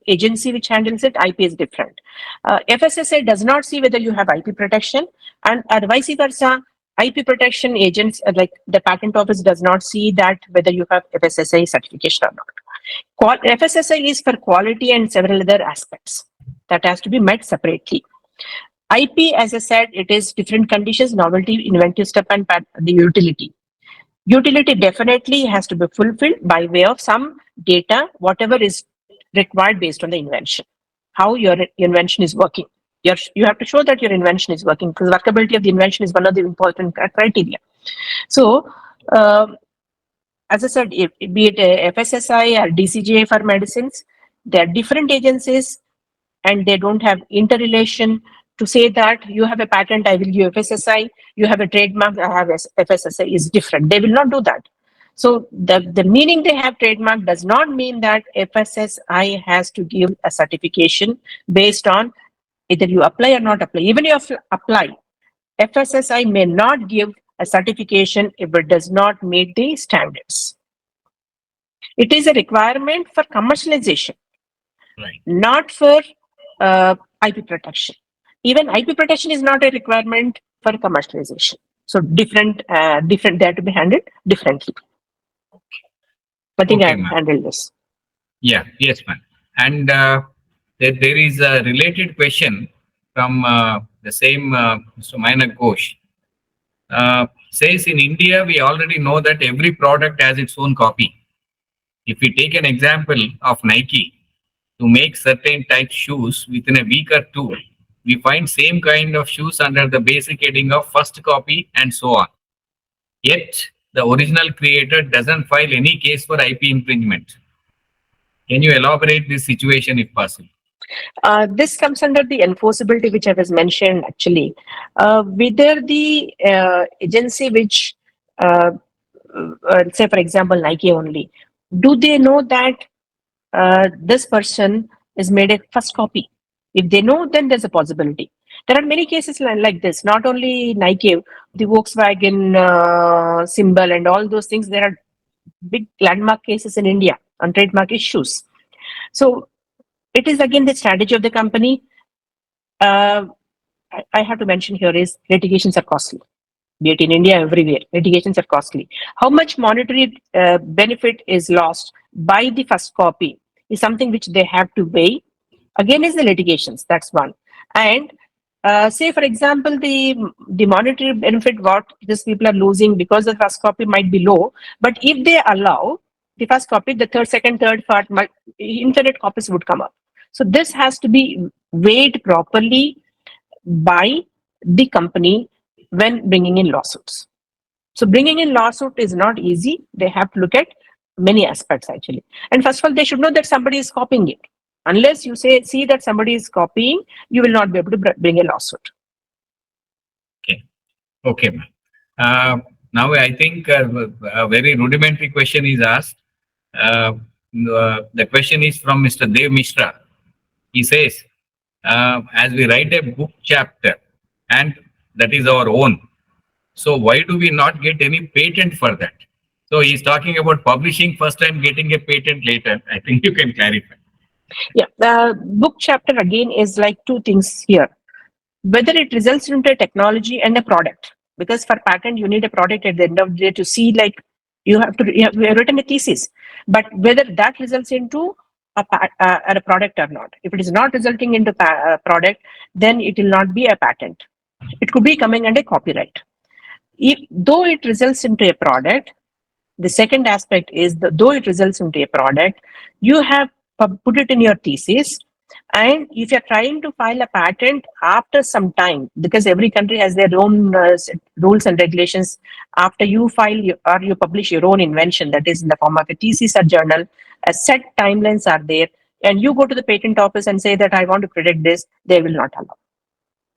agency which handles it. IP is different. FSSAI does not see whether you have IP protection, and vice versa. IP protection agents, like the patent office, does not see that whether you have FSSAI certification or not. FSSAI is for quality and several other aspects that has to be met separately. IP, as I said, it is different conditions: novelty, inventive step, and the utility. Utility definitely has to be fulfilled by way of some data, whatever is required based on the invention, how your invention is working. You have to show that your invention is working, because workability of the invention is one of the important criteria. So, as I said, be it FSSAI or DCGI for medicines, they are different agencies and they don't have interrelation to say that you have a patent, I will give FSSAI, you have a trademark, I have FSSAI, is different. They will not do that. So the meaning they have trademark does not mean that FSSAI has to give a certification based on either you apply or not apply. Even if you apply, FSSAI may not give a certification if it does not meet the standards. It is a requirement for commercialization, right, not for IP protection. Even IP protection is not a requirement for commercialization. So different, they have to be handled differently. I think okay, I've handled this. Yeah, yes, ma'am. And there is a related question from the same Mr. Mainak Ghosh. Says in India, we already know that every product has its own copy. If we take an example of Nike, to make certain type shoes within a week or two, we find same kind of shoes under the basic heading of first copy and so on. Yet, the original creator doesn't file any case for IP infringement. Can you elaborate this situation if possible? This comes under the enforceability, which I was mentioned actually. Whether the agency which, say for example, Nike only, do they know that this person is made a first copy? If they know, then there's a possibility. There are many cases like this, not only Nike, the Volkswagen symbol and all those things. There are big landmark cases in India on trademark issues. So it is again the strategy of the company. I have to mention here is litigations are costly. Be it in India, everywhere, litigations are costly. How much monetary benefit is lost by the first copy is something which they have to weigh. Again, is the litigations. That's one. And say, for example, the monetary benefit what these people are losing because the first copy might be low, but if they allow the first copy, the second, third part, infinite copies would come up. So this has to be weighed properly by the company when bringing in lawsuits. So bringing in lawsuit is not easy. They have to look at many aspects actually. And first of all, they should know that somebody is copying it. Unless you see that somebody is copying, you will not be able to bring a lawsuit. Okay, ma'am. Now I think a very rudimentary question is asked. The question is from Mr. Dev Mishra. He says, as we write a book chapter and that is our own, so why do we not get any patent for that? So he's talking about publishing first and getting a patent later. I think you can clarify. Yeah, the book chapter again is like two things here. Whether it results into a technology and a product, because for patent you need a product at the end of the day to see, like you have written a thesis, but whether that results into a product or not. If it is not resulting into a product, then it will not be a patent. It could be coming under copyright. Though it results into a product, the second aspect is though it results into a product, you have put it in your thesis. And if you're trying to file a patent after some time, because every country has their own rules and regulations, after you file or you publish your own invention, that is in the form of a thesis or journal, set timelines are there, and you go to the patent office and say that I want to protect this, they will not allow.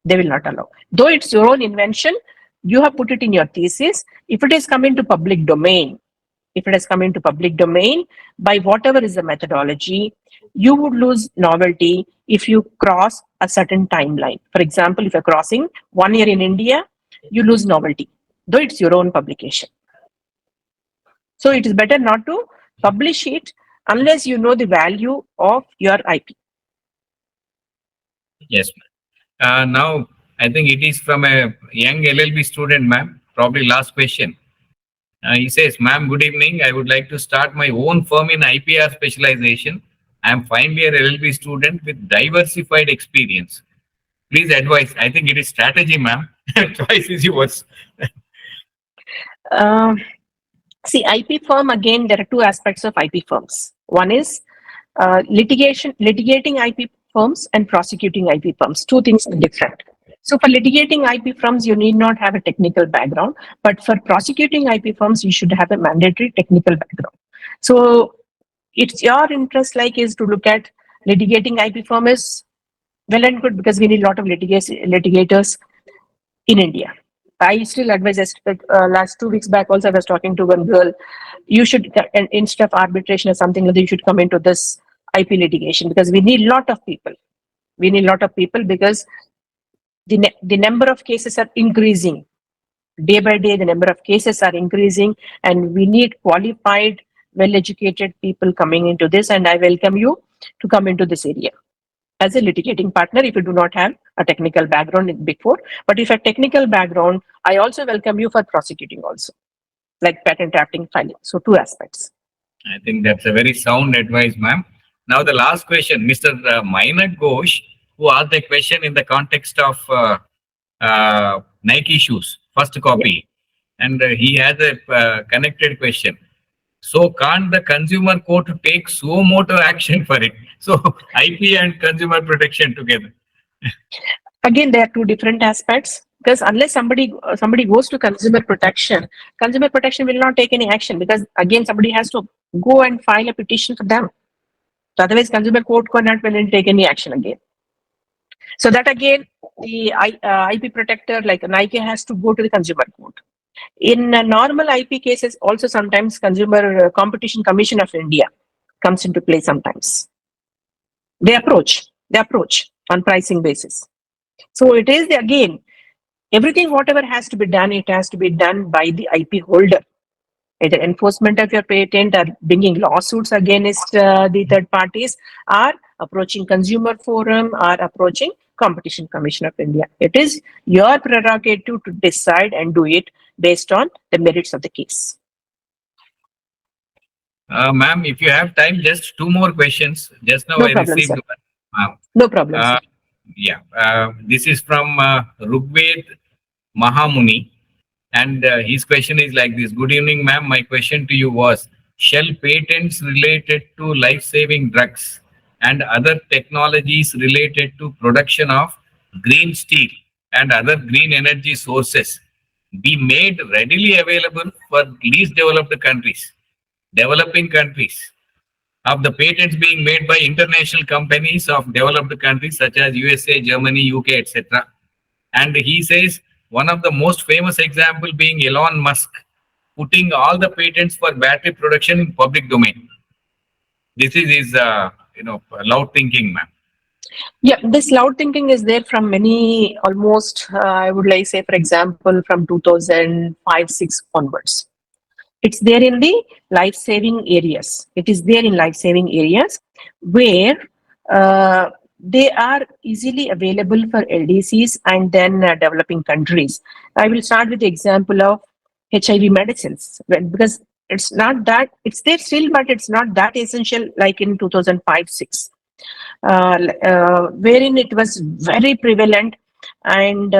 They will not allow. Though it's your own invention, you have put it in your thesis. If it is come into public domain, by whatever is the methodology, you would lose novelty if you cross a certain timeline. For example, if you're crossing 1 year in India, you lose novelty, though it's your own publication. So it is better not to publish it unless you know the value of your IP. Yes, ma'am. Now, I think it is from a young LLB student, ma'am. Probably last question. He says, ma'am, good evening. I would like to start my own firm in IPR specialization. I am final year LLB student with diversified experience. Please advise. I think it is strategy, ma'am. Choice is yours. See, IP firm, again, there are two aspects of IP firms. One is litigating IP firms and prosecuting IP firms. Two things are different. So for litigating IP firms, you need not have a technical background, but for prosecuting IP firms, you should have a mandatory technical background. So it's your interest is to look at litigating IP firm is well and good, because we need a lot of litigators in India. I still advise, last 2 weeks back also I was talking to one girl, you should, instead of arbitration or something like that, you should come into this IP litigation, because we need a lot of people. We need a lot of people because the number of cases are increasing. Day by day, the number of cases are increasing, and we need qualified, well-educated people coming into this, and I welcome you to come into this area as a litigating partner if you do not have a technical background in Big Four. But if you have technical background, I also welcome you for prosecuting also, like patent drafting, filing. So two aspects. I think that's a very sound advice, ma'am. Now the last question, Mr. Mainak Ghosh, who asked the question in the context of Nike shoes, first copy. Yeah. And he has a connected question. So can't the consumer court take suo motu action for it? So IP and consumer protection together. Again, there are two different aspects, because unless somebody goes to consumer protection will not take any action, because again somebody has to go and file a petition for them. So otherwise consumer court cannot take any action again. So that again, the IP protector like Nike has to go to the consumer court. In normal IP cases, also sometimes Consumer Competition Commission of India comes into play sometimes. They approach on pricing basis. So it is, again, everything, whatever has to be done, it has to be done by the IP holder. Either enforcement of your patent or bringing lawsuits against the third parties, or approaching Consumer Forum, or approaching Competition Commission of India. It is your prerogative to decide and do it based on the merits of the case. Ma'am, if you have time, just two more questions. Just now no I problem, received one. No problem. This is from Rugved Mahamuni. And his question is like this. Good evening, ma'am. My question to you was, shall patents related to life-saving drugs and other technologies related to production of green steel, and other green energy sources be made readily available for least developed countries, developing countries, of the patents being made by international companies of developed countries such as USA, Germany, UK, etc. And he says one of the most famous example being Elon Musk putting all the patents for battery production in public domain. This is his, loud thinking, ma'am. Yeah, this loud thinking is there from many, almost, I would like say, for example, from 2005-6 onwards. It's there in the life-saving areas. It is there in life-saving areas where they are easily available for LDCs and then developing countries. I will start with the example of HIV medicines, because it's not that, it's there still, but it's not that essential like in 2005-6. Wherein it was very prevalent, and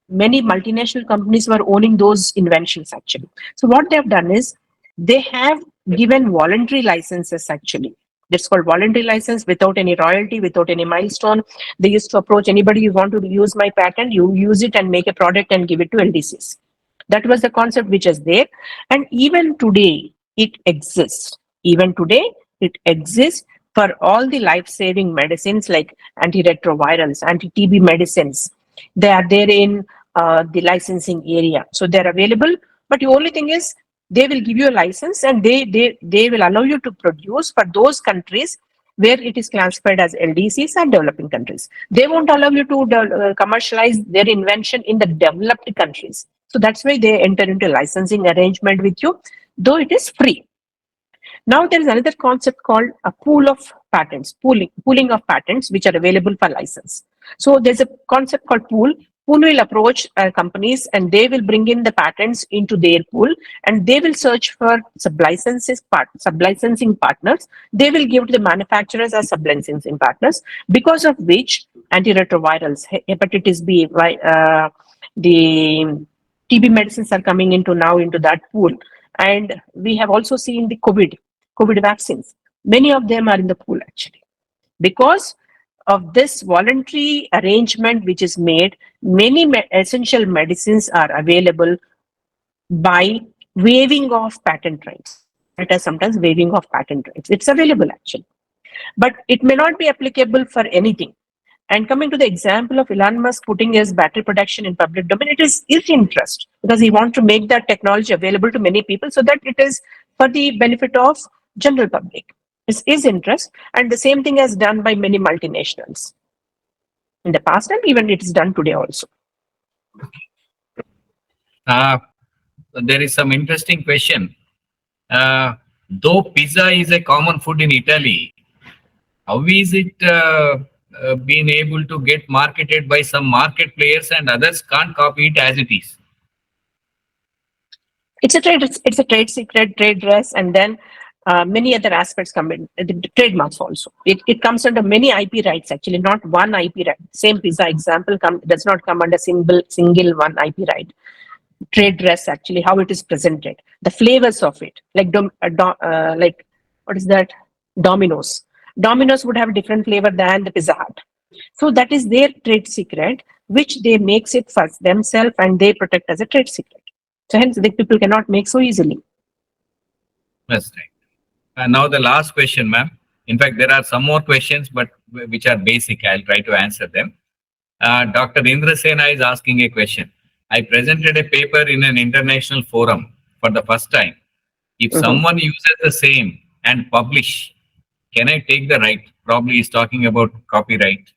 many multinational companies were owning those inventions actually. So what they have done is they have given voluntary licenses actually. That's called voluntary license, without any royalty, without any milestone. They used to approach anybody, you want to use my patent, you use it and make a product and give it to LDCs. That was the concept which is there. And even today, it exists. Even today, it exists for all the life-saving medicines like antiretrovirals, anti-TB medicines. They are there in the licensing area. So they're available, but the only thing is they will give you a license and they will allow you to produce for those countries where it is classified as LDCs and developing countries. They won't allow you to commercialize their invention in the developed countries. So that's why they enter into a licensing arrangement with you, though it is free. Now there is another concept called a pool of patents, pooling of patents which are available for license. So there's a concept called pool. Pool will approach companies and they will bring in the patents into their pool and they will search for sub-licensing partners. They will give to the manufacturers as sub-licensing partners, because of which antiretrovirals, hepatitis B, the TB medicines are coming into that pool. And we have also seen the COVID vaccines. Many of them are in the pool actually. Because of this voluntary arrangement which is made, many essential medicines are available by waiving of patent rights. It is sometimes waiving of patent rights. It's available actually. But it may not be applicable for anything. And coming to the example of Elon Musk putting his battery production in public domain, it is his interest because he wants to make that technology available to many people so that it is for the benefit of general public. It's his interest, and the same thing is done by many multinationals in the past, and even it is done today also. There is some interesting question. Though pizza is a common food in Italy, how is it being able to get marketed by some market players and others can't copy it as it is? It's a trade secret, trade dress, and then many other aspects come in, the trademarks also. It comes under many IP rights actually, not one IP right. Same pizza example does not come under single one IP right. Trade dress actually, how it is presented, the flavors of it, like what is that? Domino's. Domino's would have a different flavor than the Pizza Hut. So that is their trade secret, which they makes it for themselves and they protect as a trade secret. So hence the people cannot make so easily. That's right. Now the last question, ma'am. In fact, there are some more questions, but which are basic. I'll try to answer them. Dr. Indra Sena is asking a question. I presented a paper in an international forum for the first time. If someone uses the same and publish, can I take the right? Probably he's talking about copyright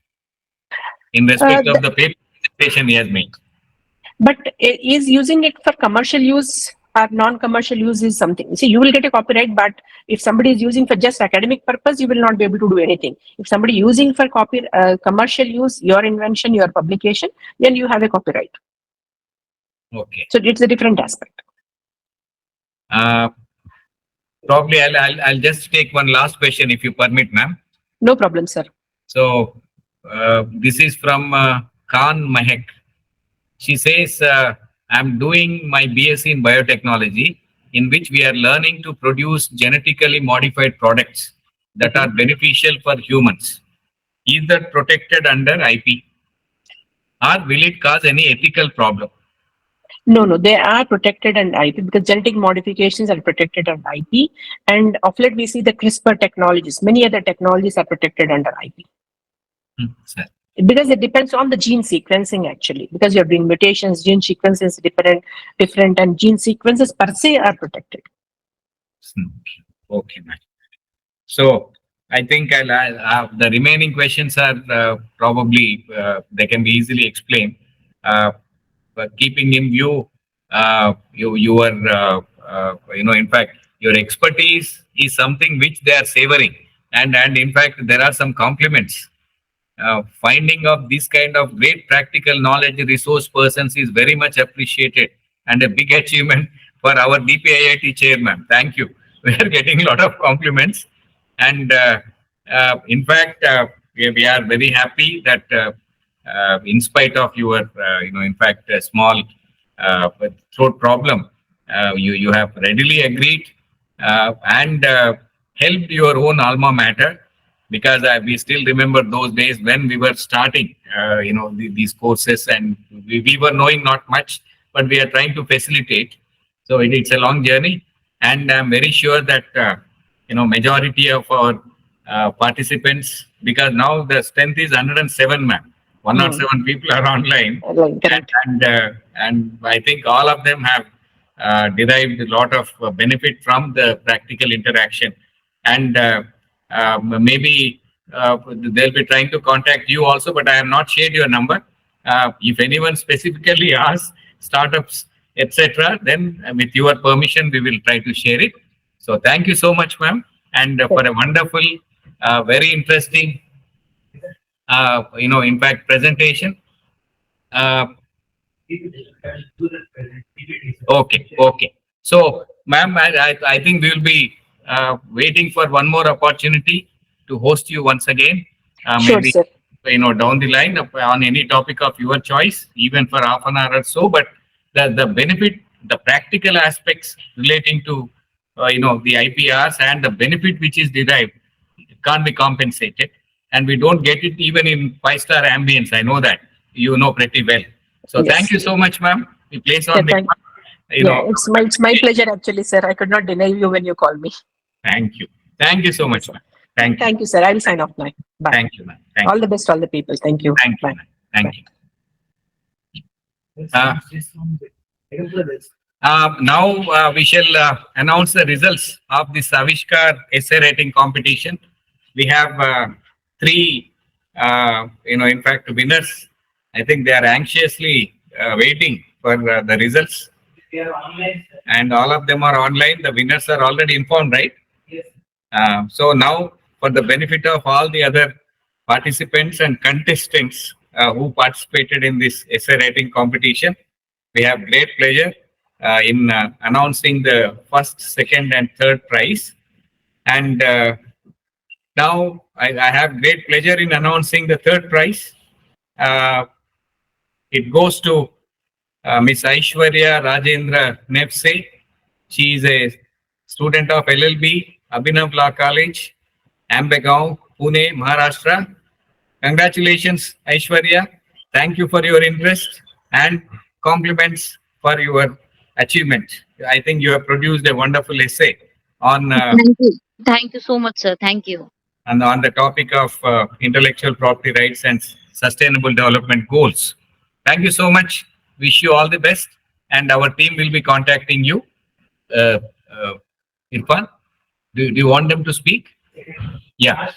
in respect of the paper presentation he has made. But is using it for commercial use or non-commercial use is something. See, you will get a copyright, but if somebody is using for just academic purpose, you will not be able to do anything. If somebody using for commercial use, your invention, your publication, then you have a copyright. Okay. So it's a different aspect. Probably I'll just take one last question if you permit, ma'am. No problem, sir. So this is from Khan Mahek. She says, I'm doing my BSc in biotechnology, in which we are learning to produce genetically modified products that are beneficial for humans. Is that protected under IP? or will it cause any ethical problem? No, they are protected under IP because genetic modifications are protected under IP. And of late, we see the CRISPR technologies. Many other technologies are protected under IP. Sir. Because it depends on the gene sequencing actually. Because you're doing mutations, gene sequences different, and gene sequences per se are protected. Okay, ma'am. So I think I'll have the remaining questions are probably they can be easily explained. But keeping in view, in fact, your expertise is something which they are savoring, and in fact, there are some compliments. Finding of this kind of great practical knowledge resource persons is very much appreciated and a big achievement for our DPIIT chairman. Thank you. We are getting a lot of compliments, and in fact, we are very happy that in spite of your, in fact, a small throat problem, you have readily agreed and helped your own alma mater, because we still remember those days when we were starting, these courses, and we were knowing not much, but we are trying to facilitate. So it's a long journey, and I'm very sure that majority of our participants, because now the strength is 107, ma'am. 107 people are online, and I think all of them have derived a lot of benefit from the practical interaction, and maybe they'll be trying to contact you also, but I have not shared your number. If anyone specifically asks startups, etc., then with your permission, we will try to share it. So thank you so much, ma'am, and for a wonderful, very interesting, in fact, presentation. Okay. So, ma'am, I think we will be waiting for one more opportunity to host you once again. Sure, Maybe sir. down the line on any topic of your choice, even for half an hour or so. But the benefit, the practical aspects relating to the IPRs and the benefit which is derived can't be compensated, and we don't get it even in 5-star ambience. I know that you know pretty well. So Yes. thank you so much, ma'am. We place on the it's my pleasure actually, sir. I could not deny you when you called me. Thank you so much, ma'am. Thank you, sir. I will sign off now. Bye. Thank you, ma'am. All the best to all the people. Thank you. Thank you, Bye. ma'am. Thank you. Now we shall announce the results of this Avishkar essay writing competition. We have 3, in fact, winners. I think they are anxiously waiting for the results. They are online, sir. And all of them are online. The winners are already informed, right? Yes. So now, for the benefit of all the other participants and contestants who participated in this essay writing competition, we have great pleasure in announcing the first, second, and third prize. And now I have great pleasure in announcing the third prize. It goes to Miss Aishwarya Rajendra Nepse. She is a student of LLB, Abhinav Law College, Ambegaon, Pune, Maharashtra. Congratulations, Aishwarya. Thank you for your interest and compliments for your achievement. I think you have produced a wonderful essay on Thank you. Thank you so much, sir. Thank you. and on the topic of intellectual property rights and sustainable development goals. Thank you so much. Wish you all the best, and our team will be contacting you. Irfan, do you want them to speak? Yeah.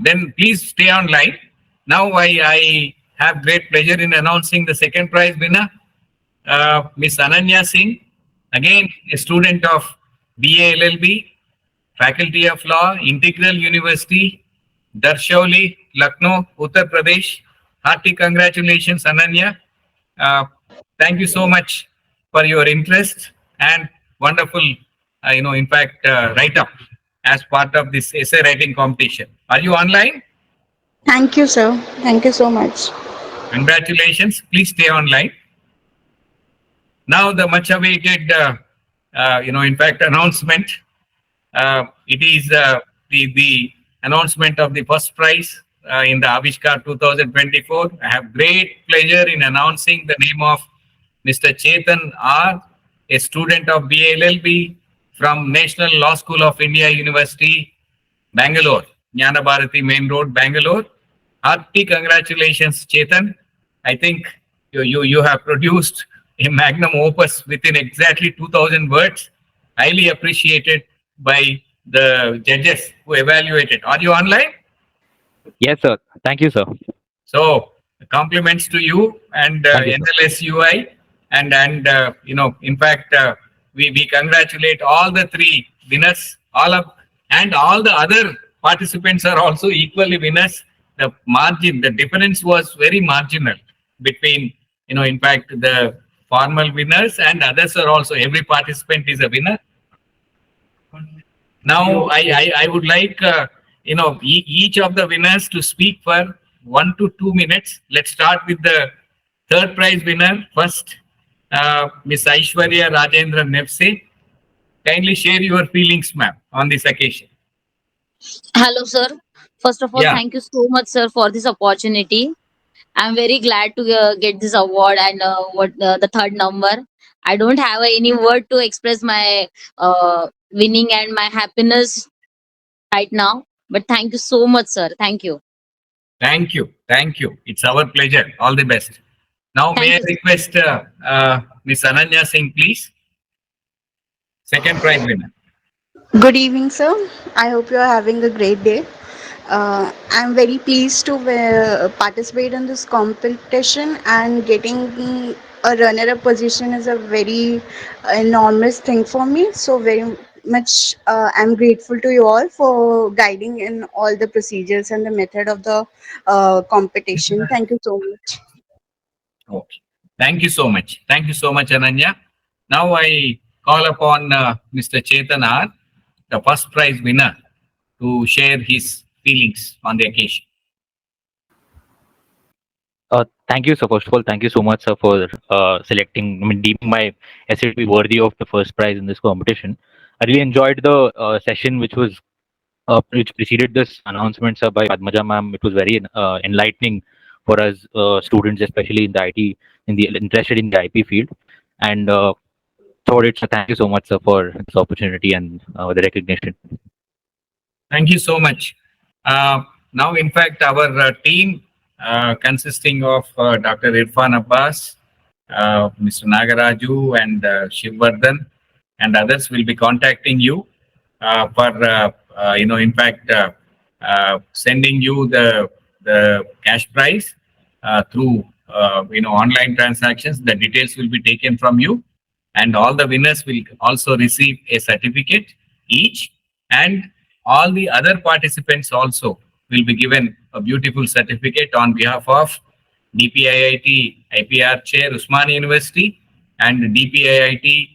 Then please stay online. Now I have great pleasure in announcing the second prize winner, Miss Ananya Singh, again a student of BA LLB, Faculty of Law, Integral University, Darshauli, Lucknow, Uttar Pradesh. Hearty congratulations, Ananya. Thank you so much for your interest and wonderful, in fact, write-up as part of this essay writing competition. Are you online? Thank you, sir. Thank you so much. Congratulations. Please stay online. Now the much awaited, in fact, announcement. It is the announcement of the first prize in the Avishkar 2024. I have great pleasure in announcing the name of Mr. Chetan R, a student of BA from National Law School of India University, Bangalore, Jnana Bharati Main Road, Bangalore. Hearty congratulations, Chetan. I think you have produced a magnum opus within exactly 2,000 words. Highly appreciated by the judges who evaluated. Are you online? Yes, sir. Thank you, sir. So compliments to you and Thank you, sir. NLSUI and in fact we congratulate all the three winners, and all the other participants are also equally winners. The difference was very marginal between in fact the formal winners and others are also. Every participant is a winner. Now I would like each of the winners to speak for 1 to 2 minutes. Let's start with the third prize winner first, Miss Aishwarya Rajendra Nefse. Kindly share your feelings, ma'am, on this occasion. Hello, sir. First of all, Yeah. thank you so much, sir, for this opportunity. I'm very glad to get this award and the third number. I don't have any word to express my winning and my happiness right now. But thank you so much, sir. Thank you. Thank you. Thank you. It's our pleasure. All the best. Now, may I Thank you, request Miss Ananya Singh, please? Second prize winner. Good evening, sir. I hope you are having a great day. I'm very pleased to participate in this competition, and getting a runner-up position is a very enormous thing for me. So very much I'm grateful to you all for guiding in all the procedures and the method of the competition. Thank you so much. Okay. Thank you so much. Thank you so much, Ananya. Now I call upon Mr. Chetan R, the first prize winner, to share his feelings on the occasion. Thank you, sir. First of all, thank you so much, sir, for deeming my essay to be worthy of the first prize in this competition. I really enjoyed the session which preceded this announcement, sir, by Padmaja ma'am. It was very enlightening for us students, especially in the IT, interested in the IP field. And thought it, sir, thank you so much, sir, for this opportunity and the recognition. Thank you so much. Now, in fact, our team consisting of Dr. Irfan Abbas, Mr. Nagaraju, and Shivvardhan, and others will be contacting you for in fact, sending you the cash prize through online transactions. The details will be taken from you, and all the winners will also receive a certificate each, and all the other participants also will be given a beautiful certificate on behalf of DPIIT-IPR-Chair, Osmania University, and DPIIT,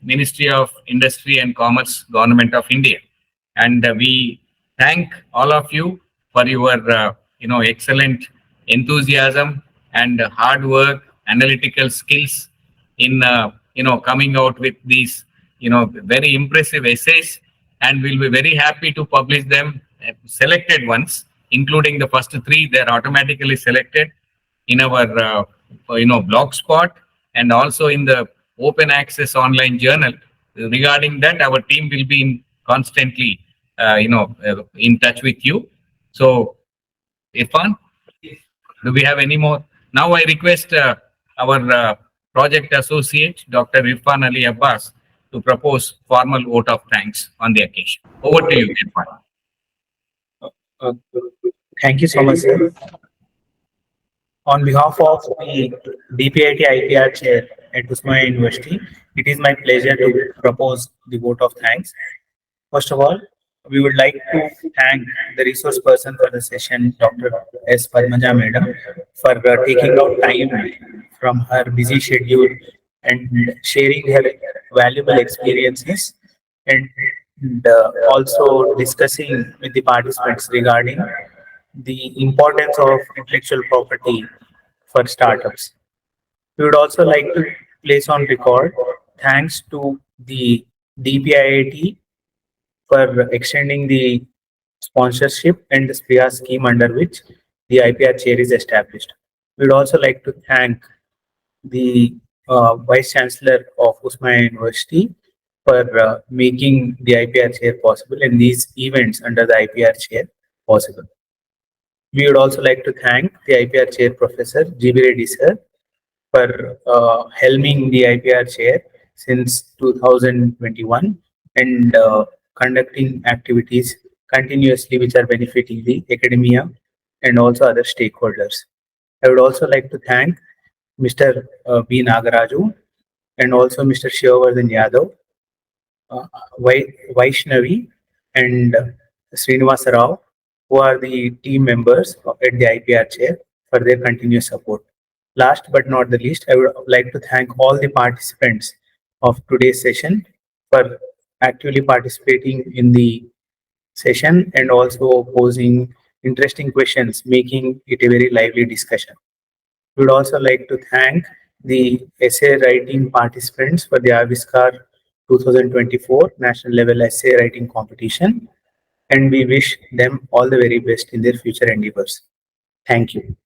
Ministry of Industry and Commerce, Government of India. And we thank all of you for your excellent enthusiasm and hard work, analytical skills in coming out with these very impressive essays, and we'll be very happy to publish them, selected ones, including the first three. They're automatically selected in our blog spot and also in the open access online journal. Regarding that, our team will be constantly in touch with you. So, Irfan, do we have any more? Now I request our project associate, Dr. Irfan Ali Abbas, to propose formal vote of thanks on the occasion. Over to you, Irfan. Thank you so much, sir. On behalf of the DPIIT-IPR Chair at Osmania University, it is my pleasure to propose the vote of thanks. First of all, we would like to thank the resource person for the session, Dr. S. Padmaja Madam, for taking out time from her busy schedule and sharing her valuable experiences, and also discussing with the participants regarding the importance of intellectual property for startups. We would also like to place on record thanks to the DPIIT for extending the sponsorship and the SPRIA scheme under which the IPR chair is established. We'd also like to thank the Vice Chancellor of Osmania University for making the IPR chair possible and these events under the IPR chair possible. We would also like to thank the IPR chair Professor G.B. Reddy sir for helming the IPR chair since 2021 and conducting activities continuously which are benefiting the academia and also other stakeholders. I would also like to thank Mr. B. Nagaraju and also Mr. Shivavardhan Yadav, Vaishnavi and Srinivasa Rao, who are the team members at the IPR chair for their continuous support. Last but not the least, I would like to thank all the participants of today's session for actively participating in the session and also posing interesting questions, making it a very lively discussion. We would also like to thank the essay writing participants for the Avishkar 2024 National Level Essay Writing Competition, and we wish them all the very best in their future endeavors. Thank you.